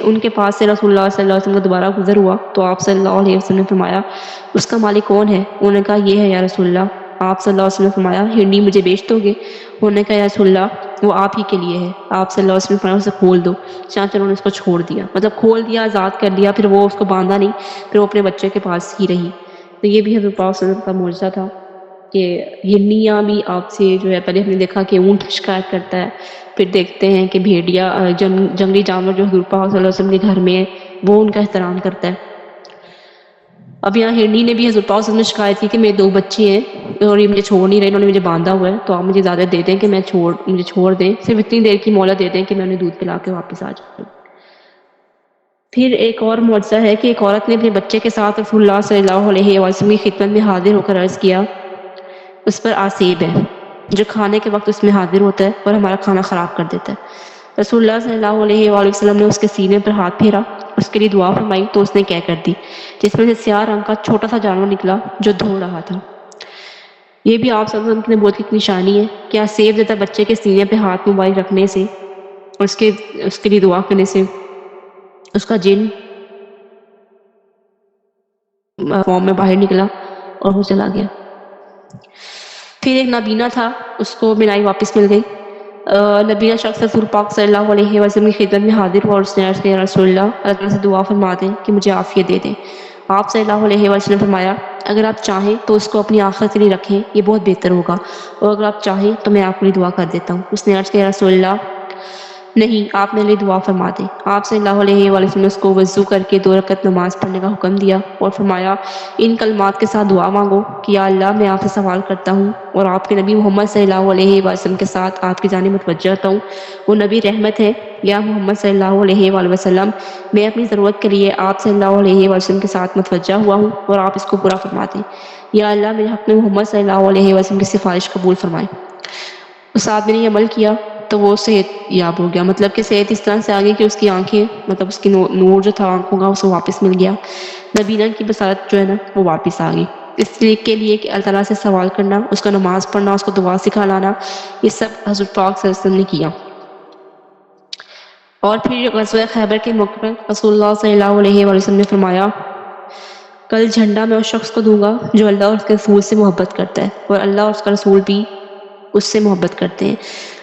ان کے پاس سے رسول اللہ صلی اللہ علیہ وسلم کا دوبارہ گزر ہوا تو آپ صلی اللہ علیہ وسلم نے فرمایا، اس کا مالک کون ہے؟ انہوں نے کہا، یہ ہے یا رسول اللہ. آپ صلی اللہ علیہ وسلم نے فرمایا ہرنی مجھے بیچ دو گے؟ انہوں نے کہا یا رسول اللہ وہ آپ ہی کے لیے ہے۔ آپ صلی اللہ علیہ وسلم نے فرمایا اسے کھول دو۔ چانچہ انہوں نے اس کو چھوڑ دیا، مطلب کھول دیا، آزاد کر دیا، پھر وہ اس کو باندھا نہیں، پھر وہ اپنے بچے کے پاس ہی رہی۔ تو یہ بھی حضرت پاک صلی اللہ علیہ وسلم کا معجزہ تھا کہ ہرنیاں بھی آپ سے جو ہے، پہلے ہم نے دیکھا کہ اونٹ شکایت کرتا ہے، پھر دیکھتے ہیں کہ بھیڑیا جنگلی جانور جو حضور پاک صلی اللہ علیہ وسلم کے گھر میں ہے وہ ان کا احترام کرتا ہے۔ اب یہاں ہرنی نے بھی حضرت پاک صلی اللہ علیہ وسلم نے شکایت کی کہ میرے 2 بچے ہیں اور یہ مجھے چھوڑ نہیں رہے، انہوں نے مجھے باندھا ہوا ہے، تو آپ مجھے اجازت دے دیں کہ مجھے چھوڑ دیں، صرف اتنی دیر کی مہلت دے دیں کہ میں انہیں دودھ پلا کے واپس آ جاؤں۔ پھر ایک اور معجزہ ہے کہ ایک عورت نے اپنے بچے کے ساتھ رسول اللہ صلی اللہ علیہ وسلم کی خدمت میں حاضر ہو کر عرض کیا اس پر آسیب ہے جو کھانے کے وقت اس میں حاضر ہوتا ہے اور ہمارا کھانا خراب کر دیتا ہے۔ رسول اللہ صلی اللہ علیہ وآلہ وسلم نے اس کے سینے پر ہاتھ پھیرا، اس کے لیے دعا فرمائی تو اس نے کیا کر دی، جس میں سے سیاہ رنگ کا چھوٹا سا جانور نکلا جو دھو رہا تھا۔ یہ بھی آپ صلی اللہ علیہ وسلم کی نبوت کی نشانی ہے کہ آسیب زدہ بچے کے سینے پہ ہاتھ مبارک رکھنے سے اور اس کے لیے دعا کرنے سے اس کا جن فارم میں باہر نکلا اور وہ چلا گیا۔ پھر ایک نابینا تھا، اس کو بینائی واپس مل گئی۔ نبینا شخص رسول پاک صلی اللہ علیہ وسلم کی خدمت میں حاضر ہوا اور اس نے عرض کیا رسول اللہ تعالیٰ سے دعا فرما دیں کہ مجھے عافیت دے دیں۔ آپ صلی اللہ علیہ وسلم نے فرمایا اگر آپ چاہیں تو اس کو اپنی آخرت کے لیے رکھیں، یہ بہت بہتر ہوگا، اور اگر آپ چاہیں تو میں آپ کے لیے دعا کر دیتا ہوں۔ اس نے عرض کیا رسول اللہ نہیں، آپ میرے لیے دعا فرما دیں۔ آپ صلی اللہ علیہ وآلہ وسلم نے اس کو وضو کر کے 2 رکعت نماز پڑھنے کا حکم دیا اور فرمایا ان کلمات کے ساتھ دعا مانگو کہ یا اللہ میں آپ سے سوال کرتا ہوں اور آپ کے نبی محمد صلی اللہ علیہ وسلم کے ساتھ آپ کی جانب متوجہ ہوتا ہوں، وہ نبی رحمت ہے، یا محمد صلی اللہ علیہ وآلہ وسلم میں اپنی ضرورت کے لیے آپ صلی اللہ علیہ وسلم کے ساتھ متوجہ ہوا ہوں اور آپ اس کو پورا فرما دیں، یا اللہ میرے حق میں محمد صلی اللہ علیہ وسلم کی سفارش قبول فرمائیں۔ اس آدمی نے عمل کیا تو وہ صحت یاب ہو گیا، مطلب کہ صحت اس طرح سے آ گئی کہ اس کی آنکھیں، مطلب اس کی نور جو تھا آنکھوں کا اسے واپس مل گیا، نبینا کی بصارت جو ہے نا وہ واپس آ گئی۔ اس لیے کے لیے کہ اللہ تعالیٰ سے سوال کرنا، اس کا نماز پڑھنا، اس کو دعا سکھانا، یہ سب حضرت پاک صلی اللہ علیہ وسلم نے کیا۔ اور پھر غزوہ خیبر کے موقع پر رسول اللہ صلی اللہ علیہ وآلہ وسلم نے فرمایا کل جھنڈا میں اس شخص کو دوں گا جو اللہ اور اس کے رسول سے محبت کرتا ہے، اور اللہ اور اس کا رسول بھی اس سے محبت کرتے ہیں،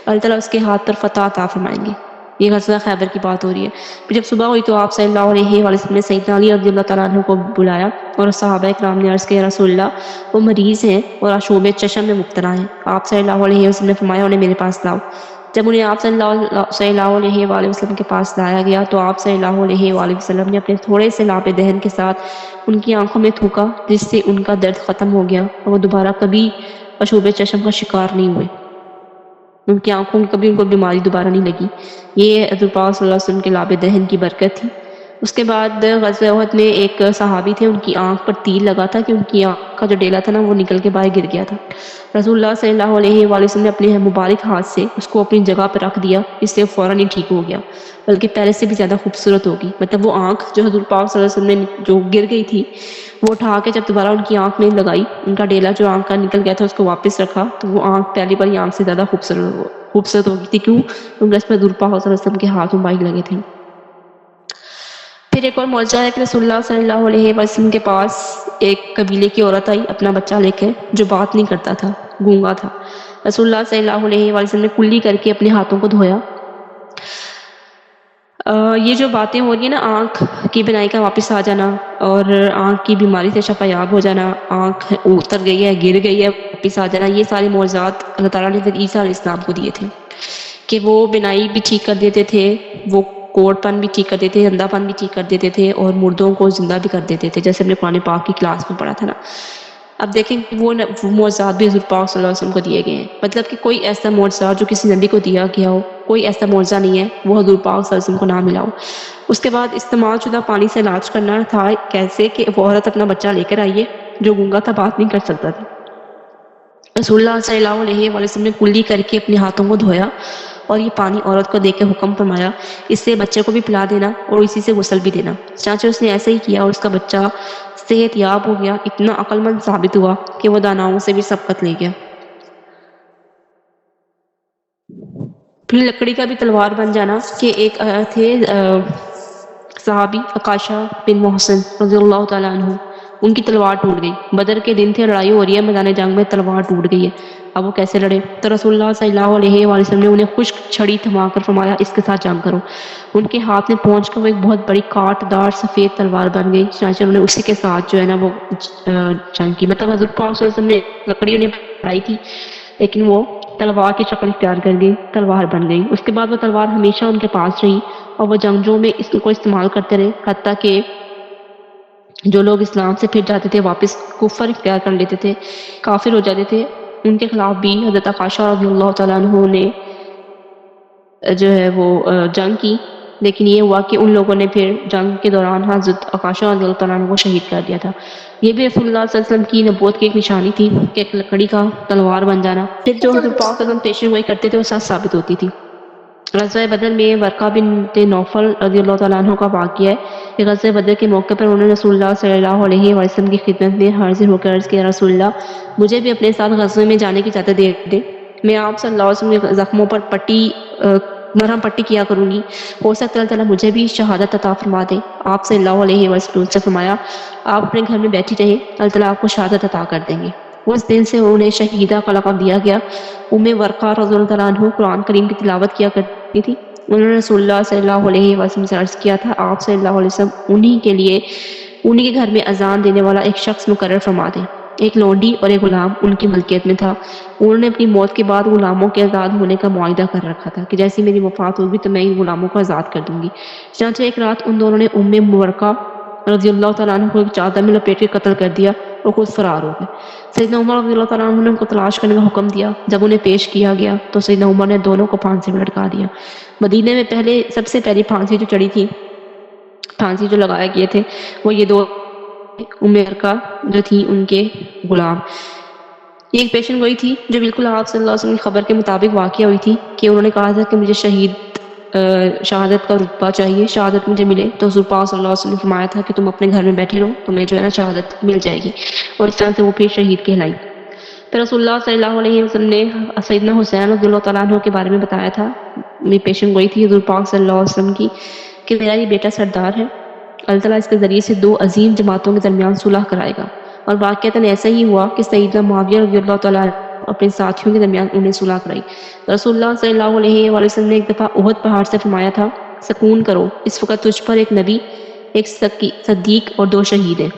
اللہ تعالیٰ اس کے ہاتھ پر فتح عطا فرمائیں گے۔ یہ غزوہ خیبر کی بات ہو رہی ہے۔ پھر جب صبح ہوئی تو آپ صلی اللہ علیہ وآلہ وسلم نے سیدنا علی رضی اللہ تعالیٰ عنہ کو بلایا اور صحابہ اکرام نے عرض کیا رسول اللہ وہ مریض ہیں اور آشوب چشم میں مبتلا ہیں۔ آپ صلی اللہ علیہ وسلم نے فرمایا انہیں میرے پاس لاؤ۔ جب انہیں آپ صلی اللہ علیہ وآلہ وسلم کے پاس لایا گیا تو آپ صلی اللہ علیہ وآلہ وسلم نے اپنے تھوڑے سے لاب دہن کے ساتھ ان کی آنکھوں میں تھوکا، جس سے ان کا درد ختم ہو گیا اور وہ دوبارہ کبھی آشوب چشم کا شکار نہیں ہوئے، ان کی آنکھوں میں کبھی ان کو بیماری دوبارہ نہیں لگی۔ یہ حضرت پاک صلی اللہ علیہ وسلم کے لاب دہن کی برکت تھی۔ اس کے بعد غزوہ احد میں ایک صحابی تھے، ان کی آنکھ پر تیر لگا تھا کہ ان کی آنکھ کا جو ڈیلا تھا نا وہ نکل کے باہر گر گیا تھا۔ رسول اللہ صلی اللہ علیہ وآلہ وسلم نے اپنے مبارک ہاتھ سے اس کو اپنی جگہ پر رکھ دیا، اس سے فوراً ہی ٹھیک ہو گیا، بلکہ پہلے سے بھی زیادہ خوبصورت ہوگی۔ مطلب وہ آنکھ جو حضور پاک صلی اللہ علیہ وسلم نے جو گر گئی تھی وہ اٹھا کے جب دوبارہ ان کی آنکھ میں لگائی، ان کا ڈیلا جو آنکھ کا نکل گیا تھا اس کو واپس رکھا، تو وہ آنکھ پہلی بار آنکھ سے زیادہ خوبصورت ہو گئی تھی۔ کیوں؟ کیونکہ اس میں حضور پاک صلی اللہ علیہ وسلم کے ہاتھ مبارک لگے تھے۔ پھر ایک اور معجزہ ہے کہ رسول اللہ صلی اللہ علیہ وسلم کے پاس ایک قبیلے کی عورت آئی اپنا بچہ لے کے، جو بات نہیں کرتا تھا، گونگا تھا۔ رسول اللہ صلی اللہ علیہ وسلم نے کلی کر کے اپنے ہاتھوں کو دھویا۔ یہ جو باتیں ہو رہی ہیں نا، آنکھ کی بینائی کا واپس آ جانا اور آنکھ کی بیماری سے شفا یاب ہو جانا، آنکھ اتر گئی ہے، گر گئی ہے، واپس آ جانا، یہ سارے معجزات اللہ تعالیٰ نے پھر عیسیٰ علیہ السلام کو دیے تھے کہ وہ بینائی بھی ٹھیک کر دیتے تھے، وہ کوڑ پن بھی ٹھیک کر دیتے تھے، اندھا پن بھی ٹھیک کر دیتے تھے، اور مردوں کو زندہ بھی کر دیتے تھے، جیسے ہم نے قرآن پاک کی کلاس میں پڑھا تھا نا۔ اب دیکھیں وہ معجزات بھی حضور پاک صلی اللہ علیہ وسلم کو دیے گئے ہیں، مطلب کہ کوئی ایسا معجزہ جو کسی نبی کو دیا گیا ہو، کوئی ایسا معجزہ نہیں ہے وہ حضور پاک صلی اللہ علیہ وسلم کو نہ ملا ہو۔ اس کے بعد استعمال شدہ پانی سے علاج کرنا تھا، کیسے کہ وہ عورت اپنا بچہ لے کر آئیے جو گونگا تھا، بات نہیں کر سکتا تھا۔ رسول اللہ صلی اللہ علیہ وآلہ وسلم نے کلی کر کے اپنے ہاتھوں کو دھویا اور یہ پانی عورت کو دے کے حکم فرمایا اس سے بچے کو بھی پلا دینا اور اسی سے غسل بھی دینا۔ چانچہ اس نے ایسا ہی کیا اور اس کا بچہ صحت یاب ہو گیا، اتنا عقل مند ثابت ہوا کہ وہ داناؤں سے بھی سبقت لے گیا۔ پھر لکڑی کا بھی تلوار بن جانا کہ ایک تھے صحابی عکاشہ بن محسن رضی اللہ تعالیٰ عنہ، ان کی تلوار ٹوٹ گئی. بدر کے دن تھے، لڑائی ہو رہی ہے میدان جنگ میں، تلوار ٹوٹ گئی ہے. اب وہ کیسے لڑے؟ تو رسول اللہ صلی اللہ علیہ وآلہ وسلم نے انہیں خشک چھڑی تھما کر فرمایا اس کے ساتھ جنگ کرو. ان کے ہاتھ میں پہنچ کر وہ ایک بہت بڑی کاٹ دار سفید تلوار بن گئی. چنانچہ انہوں نے اسی کے ساتھ جو ہے نا وہ جنگ کی. مطلب حضرت پاک صلی اللہ علیہ وسلم نے لکڑی انہیں بنائی تھی لیکن وہ تلوار کی شکل اختیار کر گئی، تلوار بن گئی. اس کے بعد وہ تلوار ہمیشہ ان کے پاس رہی اور وہ جنگجوؤں میں اس کو استعمال کرتے رہے، حتیٰ کہ جو لوگ اسلام سے پھر جاتے تھے واپس کفر اختیار کر لیتے تھے، کافر ہو جاتے تھے، ان کے خلاف بھی حضرت عائشہ رضی اللہ تعالیٰ عنہ نے جو ہے وہ جنگ کی. لیکن یہ ہوا کہ ان لوگوں نے پھر جنگ کے دوران حضرت عائشہ رضی اللہ تعالیٰ عنہ کو شہید کر دیا تھا. یہ بھی رسول اللہ صلی اللہ علیہ وسلم کی نبوت کی ایک نشانی تھی کہ ایک لکڑی کا تلوار بن جانا پھر جو حضرت پاک صلی اللہ علیہ وسلم پیشن گوئی کرتے تھے وہ سچ ثابت ہوتی تھی. غزوہ بدر میں ورقہ بنت نوفل رضی اللہ تعالیٰ عنہ کا واقعہ ہے کہ غزوہ بدر کے موقع پر انہوں نے رسول اللہ صلی اللہ علیہ وسلم کی خدمت میں حاضر ہو کر عرض کیا رسول اللہ مجھے بھی اپنے ساتھ غزوے میں جانے کی اجازت دے دیں، میں آپ صلی اللہ علیہ وسلم کے زخموں پر مرہم پٹی کیا کروں گی، ہو سکتا ہے اللہ تعالیٰ مجھے بھی شہادت عطا فرما دے. آپ صلی اللہ علیہ وسلم سے فرمایا آپ اپنے گھر میں بیٹھی رہیں، اللہ تعالیٰ آپ کو شہادت عطا کر دیں گے. اس دن سے انہیں شہیدہ کا لقب دیا گیا. ورقہ رضی اللہ تعالیٰ عنہ قرآن کریم کی تلاوت کیا کرتی تھی. انہوں نے رسول اللہ صلی اللہ علیہ وسلم سے عرض کیا تھا آپ صلی اللہ علیہ وسلم انہی کے گھر میں اذان دینے والا ایک شخص مقرر فرما دیں. ایک لونڈی اور ایک غلام ان کی ملکیت میں تھا. انہوں نے اپنی موت کے بعد غلاموں کے آزاد ہونے کا معاہدہ کر رکھا تھا کہ جیسی میری وفات ہوگی تو میں ان غلاموں کو آزاد کر دوں گی. چنانچہ ایک رات ان دونوں نے ورقہ رضی اللہ تعالیٰ عنہ کو ایک چادر میں لپیٹ کے قتل کر دیا اور خود فرار ہو گئے. سیدنا عمر رضی اللہ تعالیٰ عنہ نے ان کو تلاش کرنے کا حکم دیا. جب انہیں پیش کیا گیا تو سیدنا عمر نے دونوں کو پھانسی میں لٹکا دیا. مدینے میں سب سے پہلی پھانسی جو چڑھی تھی، پھانسی جو لگائے گئے تھے وہ یہ دو ورقہ جو تھی ان کے غلام. یہ ایک پیشن گوئی تھی جو بالکل آپ صلی اللہ علیہ وسلم کی خبر کے مطابق واقع ہوئی تھی کہ انہوں نے کہا تھا کہ مجھے شہادت کا رتبہ چاہیے، شہادت مجھے ملے تو حضور پاک صلی اللہ علیہ وسلم نے فرمایا تھا کہ تم اپنے گھر میں بیٹھے رہو، تمہیں جو ہے نا شہادت مل جائے گی. اور اس طرح سے وہ پھر شہید کہلائی. پھر رسول اللہ صلی اللہ علیہ وسلم نے سیدنا حسین رضی اللہ تعالیٰ عنہ کے بارے میں بتایا تھا. یہ پیشن گوئی تھی حضور پاک صلی اللہ علیہ وسلم کی کہ میرا یہ بیٹا سردار ہے، اللہ تعالیٰ اس کے ذریعے سے دو عظیم جماعتوں کے درمیان صلح کرائے گا. اور واقعتاً ایسا ہی ہوا کہ سیدنا معاویہ رضی اللہ تعالیٰ اپنے ساتھیوں کے درمیان انہیں صلح کرائی. رسول اللہ صلی اللہ علیہ وآلہ وسلم نے ایک دفعہ احد پہاڑ سے فرمایا تھا سکون کرو، اس وقت تجھ پر ایک نبی، ایک صدیق اور دو شہید ہیں.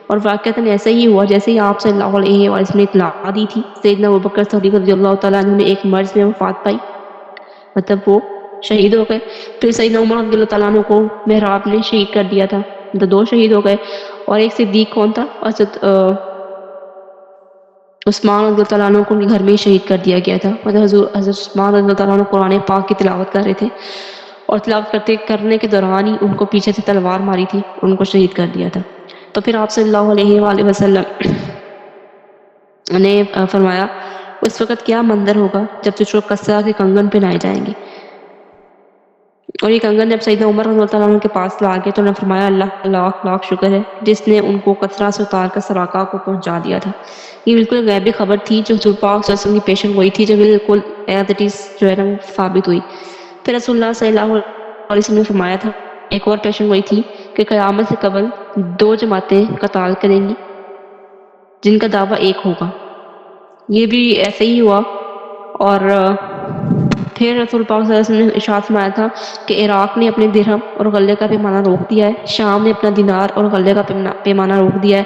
اور واقعتاً ایسا ہی ہوا جیسے ہی آپ صلی اللہ علیہ وآلہ وسلم نے اطلاع دی تھی. سیدنا ابوبکر صدیق رضی اللہ تعالیٰ عنہ نے ایک مرض میں وفات پائی، مطلب وہ شہید ہو گئے. پھر سیدنا عمر رضی اللہ تعالیٰ عنہ کو محراب نے شہید کر دیا تھا، مطلب دو شہید ہو گئے. اور ایک صدیق کون تھا؟ عثمان رضی اللہ تعالیٰ عنہ کو ان کے گھر میں ہی شہید کر دیا گیا تھا. مطلب حضرت عثمان رضی اللہ تعالیٰ عنہ قرآن پاک کی تلاوت کر رہے تھے اور تلاوت کرنے کے دوران ہی ان کو پیچھے سے تلوار ماری تھی اور ان کو شہید کر دیا تھا. تو پھر آپ صلی اللہ علیہ وآلہ وسلم نے فرمایا اس وقت کیا منظر ہوگا جب تجھ کو کسرا کے کنگن پہنائے جائیں گے. اور یہ کنگن جب سیدنا عمر رضی اللہ تعالیٰ عنہ کے پاس لا گئے تو انہوں نے فرمایا اللہ لاکھ لاکھ شکر ہے جس نے ان کو کسرا سے اتار کر سراقہ کو پہنچا دیا تھا. یہ بالکل غیبی خبر تھی جو حضور پاک صلی اللہ علیہ وسلم کی پیشن گوئی تھی جو بالکل ایز اٹ از جو ہے نا ثابت ہوئی. پھر رسول اللہ صلی اللہ علیہ وسلم نے فرمایا تھا ایک اور پیشن گوئی تھی کہ قیامت سے قبل دو جماعتیں قتال کریں گی جن کا دعویٰ ایک ہوگا. یہ بھی ایسے ہی ہوا. اور پھر رسول پاک صلی اللہ علیہ وسلم نے ارشاد فرمایا تھا کہ عراق نے اپنے درہم اور غلے کا پیمانہ روک دیا ہے، شام نے اپنا دینار اور غلے کا پیمانہ روک دیا ہے،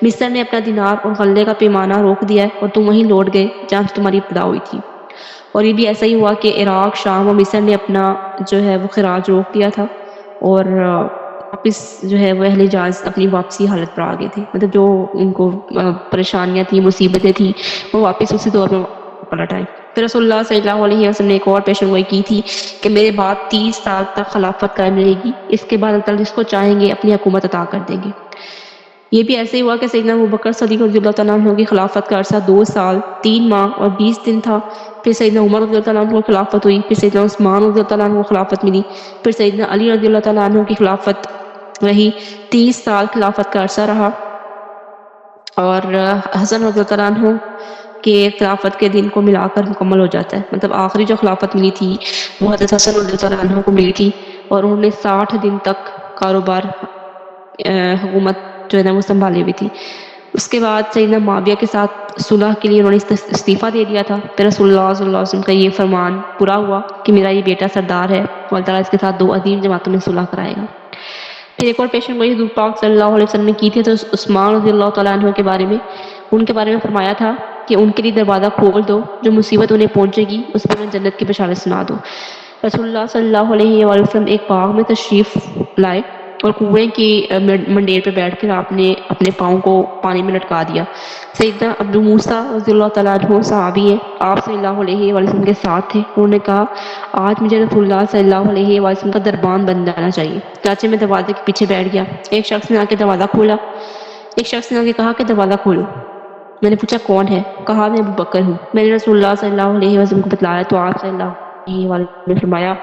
مصر نے اپنا دینار اور غلے کا پیمانہ روک دیا ہے اور تم وہیں لوٹ گئے جہاں سے تمہاری ابتدا ہوئی تھی. اور یہ بھی ایسا ہی ہوا کہ عراق، شام اور مصر نے اپنا جو ہے وہ خراج روک دیا تھا اور واپس جو ہے وہ اہل حجاز اپنی واپسی حالت پر آ گئے تھے. مطلب جو ان کو پریشانیاں تھیں، مصیبتیں تھیں، وہ واپس اسی دور میں پلٹ آئے. پھر رسول اللہ صلی اللہ علیہ وسلم نے ایک اور پیشن گوئی کی تھی کہ میرے بعد 30 سال تک خلافت قائم رہے گی، اس کے بعد اللہ تعالیٰ جس کو چاہیں گے اپنی حکومت عطا کر دیں گے. یہ بھی ایسے ہی ہوا کہ سیدنا ابوبکر صدیق رضی اللہ تعالیٰ عنہ کی خلافت کا عرصہ 2 سال 3 ماہ اور 20 دن تھا. پھر سیدنا عمر رضی اللہ تعالیٰ عنہ کو خلافت ہوئی، پھر سیدنا عثمان رضی اللہ تعالیٰ عنہ کو خلافت ملی، پھر سیدنا علی رضی اللہ تعالیٰ عنہ کی خلافت رہی. 30 سال خلافت کا عرصہ رہا. اور حسن رضی اللہ تعالیٰ عنہ کے خلافت کے دن کو ملا کر مکمل ہو جاتا ہے. مطلب آخری جو خلافت ملی تھی وہ حضرت حسن رضی اللہ تعالیٰ عنہ کو ملی تھی اور انہوں نے 60 دن تک کاروبار حکومت جو ہے نا وہ سنبھالی ہوئی تھی. اس کے بعد سیدنا معاویہ کے ساتھ صلح کے لیے انہوں نے استعفیٰ دے دیا تھا. پھر رسول اللہ صلی اللہ علیہ وسلم کا یہ فرمان پورا ہوا کہ میرا یہ بیٹا سردار ہے، اللہ تعالیٰ اس کے ساتھ 2 عظیم جماعتوں میں صلح کرائے گا. پھر ایک اور پیشن گوئی حضور پاک صلی اللہ علیہ وسلم نے کی تھی تو عثمان رضی اللہ تعالیٰ عنہ کے بارے میں، ان کے بارے میں فرمایا تھا کہ ان کے لیے دروازہ کھول دو، جو مصیبت انہیں پہنچے گی اس پر انہیں جنت کی بشارت سنا دو. رسول اللہ صلی اللہ علیہ وآلہ وسلم ایک باغ میں تشریف لائے اور کنویں کی منڈیر پہ بیٹھ کر آپ نے اپنے پاؤں کو پانی میں لٹکا دیا. سیدنا ابو موسیٰ رضی اللہ تعالیٰ عنہ صحابی ہیں، آپ صلی اللہ علیہ وآلہ وسلم کے ساتھ تھے. انہوں نے کہا آج مجھے رسول اللہ صلی اللہ علیہ وآلہ وسلم کا دربان بن جانا چاہیے. چاچے میں دروازے کے پیچھے بیٹھ گیا. ایک شخص نے آ کے دروازہ کھولا. ایک شخص نے آ کے کہا کہ دروازہ کھولو. میں نے پوچھا کون ہے؟ کہا میں ابو بکر ہوں. میں نے رسول اللہ صلی اللہ علیہ وسلم کو بتلایا تو آپ صلی اللہ علیہ وسلم نے فرمایا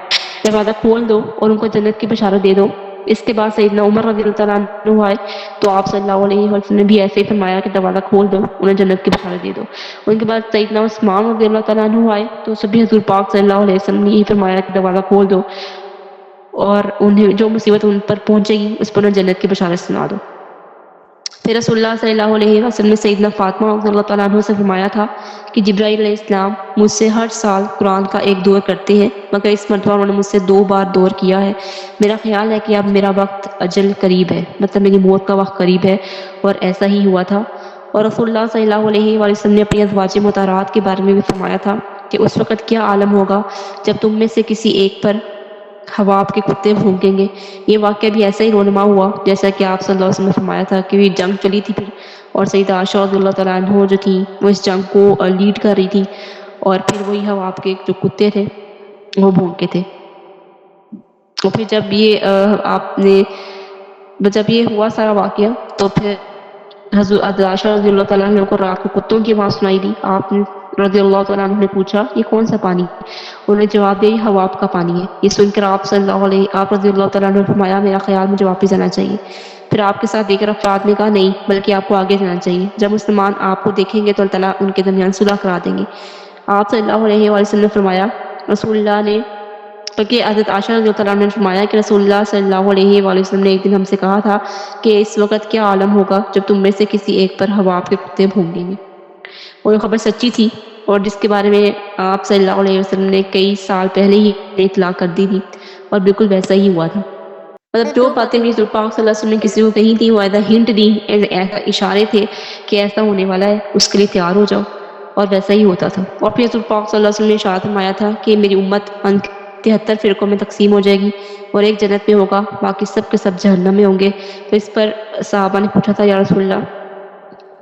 دروازہ کھول دو اور ان کو جنت کی بشارت دے دو. اس کے بعد سیدنا عمر رضی اللہ تعالیٰ عنہ آئے تو آپ صلی اللہ علیہ وسلم نے بھی ایسے ہی فرمایا کہ دروازہ کھول دو، انہیں جنت کی بشارت دے دو. ان کے بعد سیدنا عثمان رضی اللہ تعالیٰ عنہ آئے تو سبھی حضور پاک صلی اللہ علیہ وسلم نے یہی فرمایا کہ دروازہ کھول دو اور انہیں جو مصیبت ان پر پہنچے گی اس پر انہیں جنت کی بشارت سنا دو. پھر رسول اللہ صلی اللہ علیہ وسلم نے سیدنا فاطمہ رضی اللہ تعالیٰ عنہ سے فرمایا تھا کہ جبرائیل علیہ السلام مجھ سے ہر سال قرآن کا ایک دور کرتے ہیں، مگر اس مرتبہ انہوں نے مجھ سے 2 بار دور کیا ہے. میرا خیال ہے کہ اب میرا وقت اجل قریب ہے، مطلب میری موت کا وقت قریب ہے، اور ایسا ہی ہوا تھا. اور رسول اللہ صلی اللہ علیہ وآلہ وسلم نے اپنی ازواج مطہرات کے بارے میں بھی فرمایا تھا کہ اس وقت کیا عالم ہوگا جب تم میں سے کسی ایک پر حواب کے کتے بھونکیں گے. یہ واقعہ بھی ایسا ہی رونما ہوا جیسا کہ آپ صلی اللہ علیہ وسلم نے فرمایا تھا کہ یہ جنگ چلی تھی پھر، اور سیدہ عائشہ رضی اللہ تعالیٰ عنہ جو تھیں وہ اس جنگ کو لیڈ کر رہی تھی، اور پھر وہی حواب کے جو کتے تھے وہ بھونکے تھے. اور پھر جب یہ ہوا سارا واقعہ تو پھر حضرت عائشہ رضی اللہ تعالیٰ عنہ کو رات کو کتوں کی آواز سنائی دی. آپ نے رضی اللہ تعالیٰ عنہ نے پوچھا یہ کون سا پانی؟ انہوں نے جواب دیا یہ حواب کا پانی ہے. یہ سن کر آپ رضی اللہ تعالیٰ عنہ نے فرمایا میرا خیال مجھے واپس جانا چاہیے. پھر آپ کے ساتھ دیگر افراد نے کہا نہیں بلکہ آپ کو آگے جانا چاہیے، جب مسلمان آپ کو دیکھیں گے تو اللہ تعالیٰ ان کے درمیان صلح کرا دیں گے. آپ صلی اللہ علیہ وآلہ وسلم نے فرمایا رسول اللہ نے بلکہ حضرت عائشہ رضی اللہ تعالیٰ عنہ نے فرمایا کہ رسول اللہ صلی اللہ علیہ وآلہ وسلم نے ایک دن ہم سے کہا تھا کہ اس وقت کیا عالم ہوگا جب تم میں سے کسی ایک پر حواب کے کتے بھونکیں گے. اور یہ خبر سچی تھی اور جس کے بارے میں آپ صلی اللہ علیہ وسلم نے کئی سال پہلے ہی اطلاع کر دی تھی اور بالکل ویسا ہی ہوا تھا. مطلب جو باتیں حضور پاک صلی اللہ علیہ وسلم نے کسی کو کہی تھی وہ ایسا ہنٹ دی، ایسا اشارے تھے کہ ایسا ہونے والا ہے، اس کے لیے تیار ہو جاؤ، اور ویسا ہی ہوتا تھا. اور پھر حضور پاک صلی اللہ علیہ وسلم نے ارشاد فرمایا تھا کہ میری امت 73 فرقوں میں تقسیم ہو جائے گی اور ایک جنت میں ہوگا، باقی سب کے سب جہنم میں ہوں گے. تو اس پر صحابہ نے پوچھا تھا یا رسول اللہ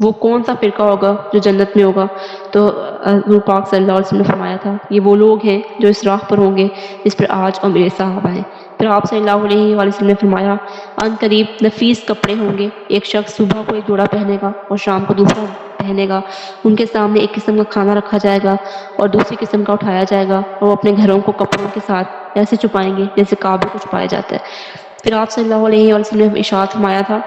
وہ کون سا فرقہ ہوگا جو جنت میں ہوگا؟ تو حضور پاک صلی اللہ علیہ وسلم نے فرمایا تھا یہ وہ لوگ ہیں جو اس راہ پر ہوں گے جس پر آج اور میرے صحابہ ہیں. پھر آپ صلی اللہ علیہ وآلہ وسلم نے فرمایا ان قریب نفیس کپڑے ہوں گے، ایک شخص صبح کو ایک جوڑا پہنے گا اور شام کو دوسرا پہنے گا. ان کے سامنے ایک قسم کا کھانا رکھا جائے گا اور دوسری قسم کا اٹھایا جائے گا، اور وہ اپنے گھروں کو کپڑوں کے ساتھ ایسے چھپائیں گے جیسے کعبے کو چھپایا جاتا ہے. پھر آپ صلی اللہ علیہ وآلہ وسلم نے ارشاد فرمایا تھا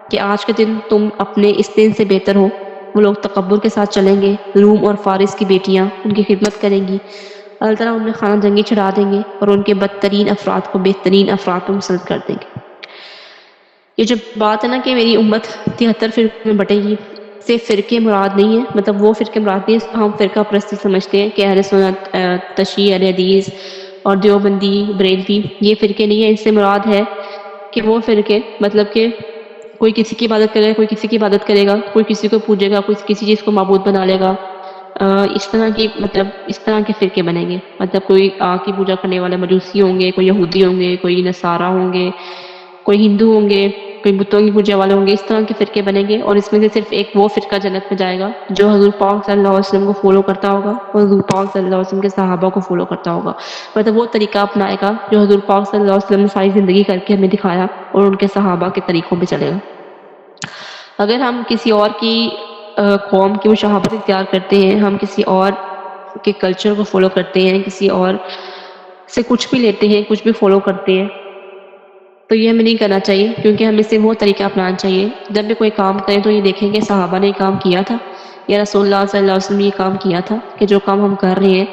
کہ آج کے دن تم اپنے اس دن سے بہتر ہو. وہ لوگ تکبر کے ساتھ چلیں گے، روم اور فارس کی بیٹیاں ان کی خدمت کریں گی، اللہ تعالیٰ ان میں خانہ جنگی چڑھا دیں گے اور ان کے بدترین افراد کو بہترین افراد پر مسلط کر دیں گے. یہ جو بات ہے نا کہ میری امت 73 فرقے میں بٹے گی، صرف فرقے مراد نہیں ہے، مطلب وہ فرقے مراد نہیں ہے ہم فرقہ پرستی سمجھتے ہیں کہ اہل سنت، تشیع، اہل حدیث اور دیوبندی، بریلوی، یہ فرقے نہیں ہیں. اس سے مراد ہے کہ وہ فرقے مطلب کہ کوئی کسی کی عبادت کرے گا، کوئی کسی کی عبادت کرے گا، کوئی کسی کو پوجے گا، کوئی کسی چیز کو معبود بنا لے گا، اس طرح کے فرقے بنیں گے. مطلب کوئی آگ کی پوجا کرنے والے مجوسی ہوں گے، کوئی یہودی ہوں گے، کوئی نصارہ ہوں گے، کوئی ہندو ہوں گے، کوئی بتوں کی پوجا والے ہوں گے. اس طرح کے فرقے بنیں گے اور اس میں سے صرف ایک وہ فرقہ جنت میں جائے گا جو حضور پاک صلی اللہ علیہ وسلم کو فالو کرتا ہوگا اور حضور پاک صلی اللہ علیہ وسلم کے صحابہ کو فالو کرتا ہوگا. مطلب وہ طریقہ اپنائے گا جو حضور پاک صلی اللہ علیہ وسلم نے ساری زندگی کر کے ہمیں دکھایا اور ان کے صحابہ کے طریقوں پہ چلے گا. اگر ہم کسی اور کی قوم کی مشابہت اختیار کرتے ہیں، ہم کسی اور کے کلچر کو فالو کرتے ہیں، کسی اور سے کچھ بھی لیتے ہیں، کچھ بھی فالو کرتے ہیں، تو یہ ہمیں نہیں کرنا چاہیے، کیونکہ ہمیں سے وہ طریقہ اپنانا چاہیے. جب بھی کوئی کام کریں تو یہ دیکھیں کہ صحابہ نے کام کیا تھا یا رسول اللہ صلی اللہ علیہ وسلم نے یہ کام کیا تھا، کہ جو کام ہم کر رہے ہیں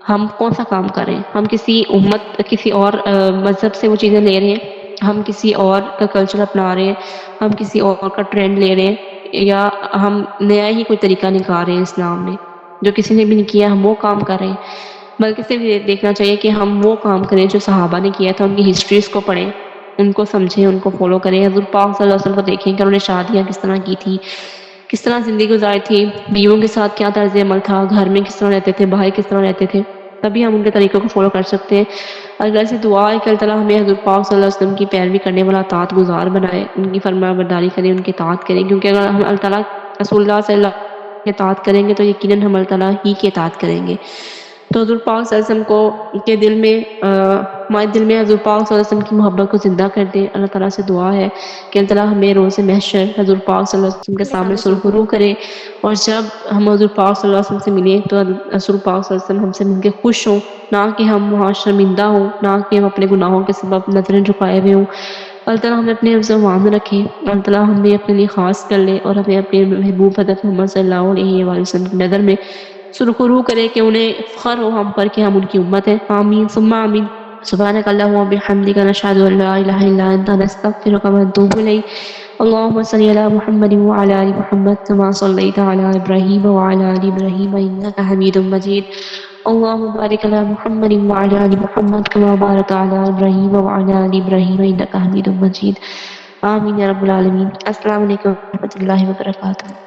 ہم کون سا کام کر رہے ہیں. ہم کسی امت، کسی اور مذہب سے وہ چیزیں لے رہے ہیں، ہم کسی اور کا کلچر اپنا رہے ہیں، ہم کسی اور کا ٹرینڈ لے رہے ہیں، یا ہم نیا ہی کوئی طریقہ نکال رہے ہیں اسلام میں جو کسی نے بھی نہیں کیا، ہم وہ کام کر رہے ہیں۔ بلکہ صرف یہ دیکھنا چاہیے کہ ہم وہ کام کریں جو صحابہ نے کیا تھا، ان کی ہسٹریز کو پڑھیں، ان کو سمجھیں، ان کو فالو کریں۔ حضور پاک صلی اللہ علیہ وسلم کو دیکھیں کہ انہوں نے شادیاں کس طرح کی تھی، کس طرح زندگی گزاری تھی، بیووں کے ساتھ کیا طرز عمل تھا، گھر میں کس طرح رہتے تھے، باہر کس طرح رہتے تھے، تبھی ہم ان کے طریقوں کو فالو کر سکتے ہیں۔ اللہ سے دعا ہے کہ اللہ تعالیٰ ہمیں حضور پاک صلی اللہ علیہ وسلم کی پیروی کرنے والا اطاعت گزار بنائے، ان کی فرما برداری کریں، ان کی اطاعت کریں، کیونکہ اگر ہم اللہ تعالیٰ رسول اللہ صلی اللہ علیہ وسلم کی اطاعت کریں گے تو یقیناً ہم اللہ تعالیٰ ہی کی اطاعت کریں گے۔ تو حضور پاک صلی اللہ علیہ وسلم کو کے دل میں ہمارے دل میں حضور پاک صلی اللہ علیہ وسلم کی محبت کو زندہ کر دے۔ اللہ تعالیٰ سے دعا ہے کہ اللہ تعالیٰ ہمیں روز محشر حضور پاک صلی اللہ علیہ وسلم کے سامنے سرخرو کرے، اور جب ہم حضور پاک صلی اللہ علیہ وسلم سے ملیں تو رسول پاک صلی اللہ علیہ وسلم ہم سے مل کے خوش ہوں، نہ کہ ہم وہاں شرمندہ ہوں، نہ کہ ہم اپنے گناہوں کے سبب نظریں جھکائے ہوئے ہوں۔ اللہ تعالیٰ ہمیں اپنے حفظ و امان میں رکھے، اللہ تعالیٰ ہمیں اپنے لیے خاص کر لے، اور ہمیں اپنے محبوب حضرت محمد صلی اللہ علیہ وآلہ وسلم کی نظر میں سرخرو کرے کہ انہیں فخر ہو ہم پر کہ ہم ان کی امت ہیں۔ آمین ثم آمین۔ سبحانک اللہم وبحمدک، نشہد ان لا الہ الا انت، نستغفرک ونتوب الیک۔ اللهم صل على محمد وعلى آل محمد كما صليت على إبراهيم وعلى آل إبراهيم إنك حميد مجيد۔ اللهم بارك على محمد وعلى آل محمد كما باركت على إبراهيم وعلى آل إبراهيم إنك حميد مجيد۔ آمين يا رب العالمين۔ السلام علیکم ورحمۃ اللہ وبرکاتہ۔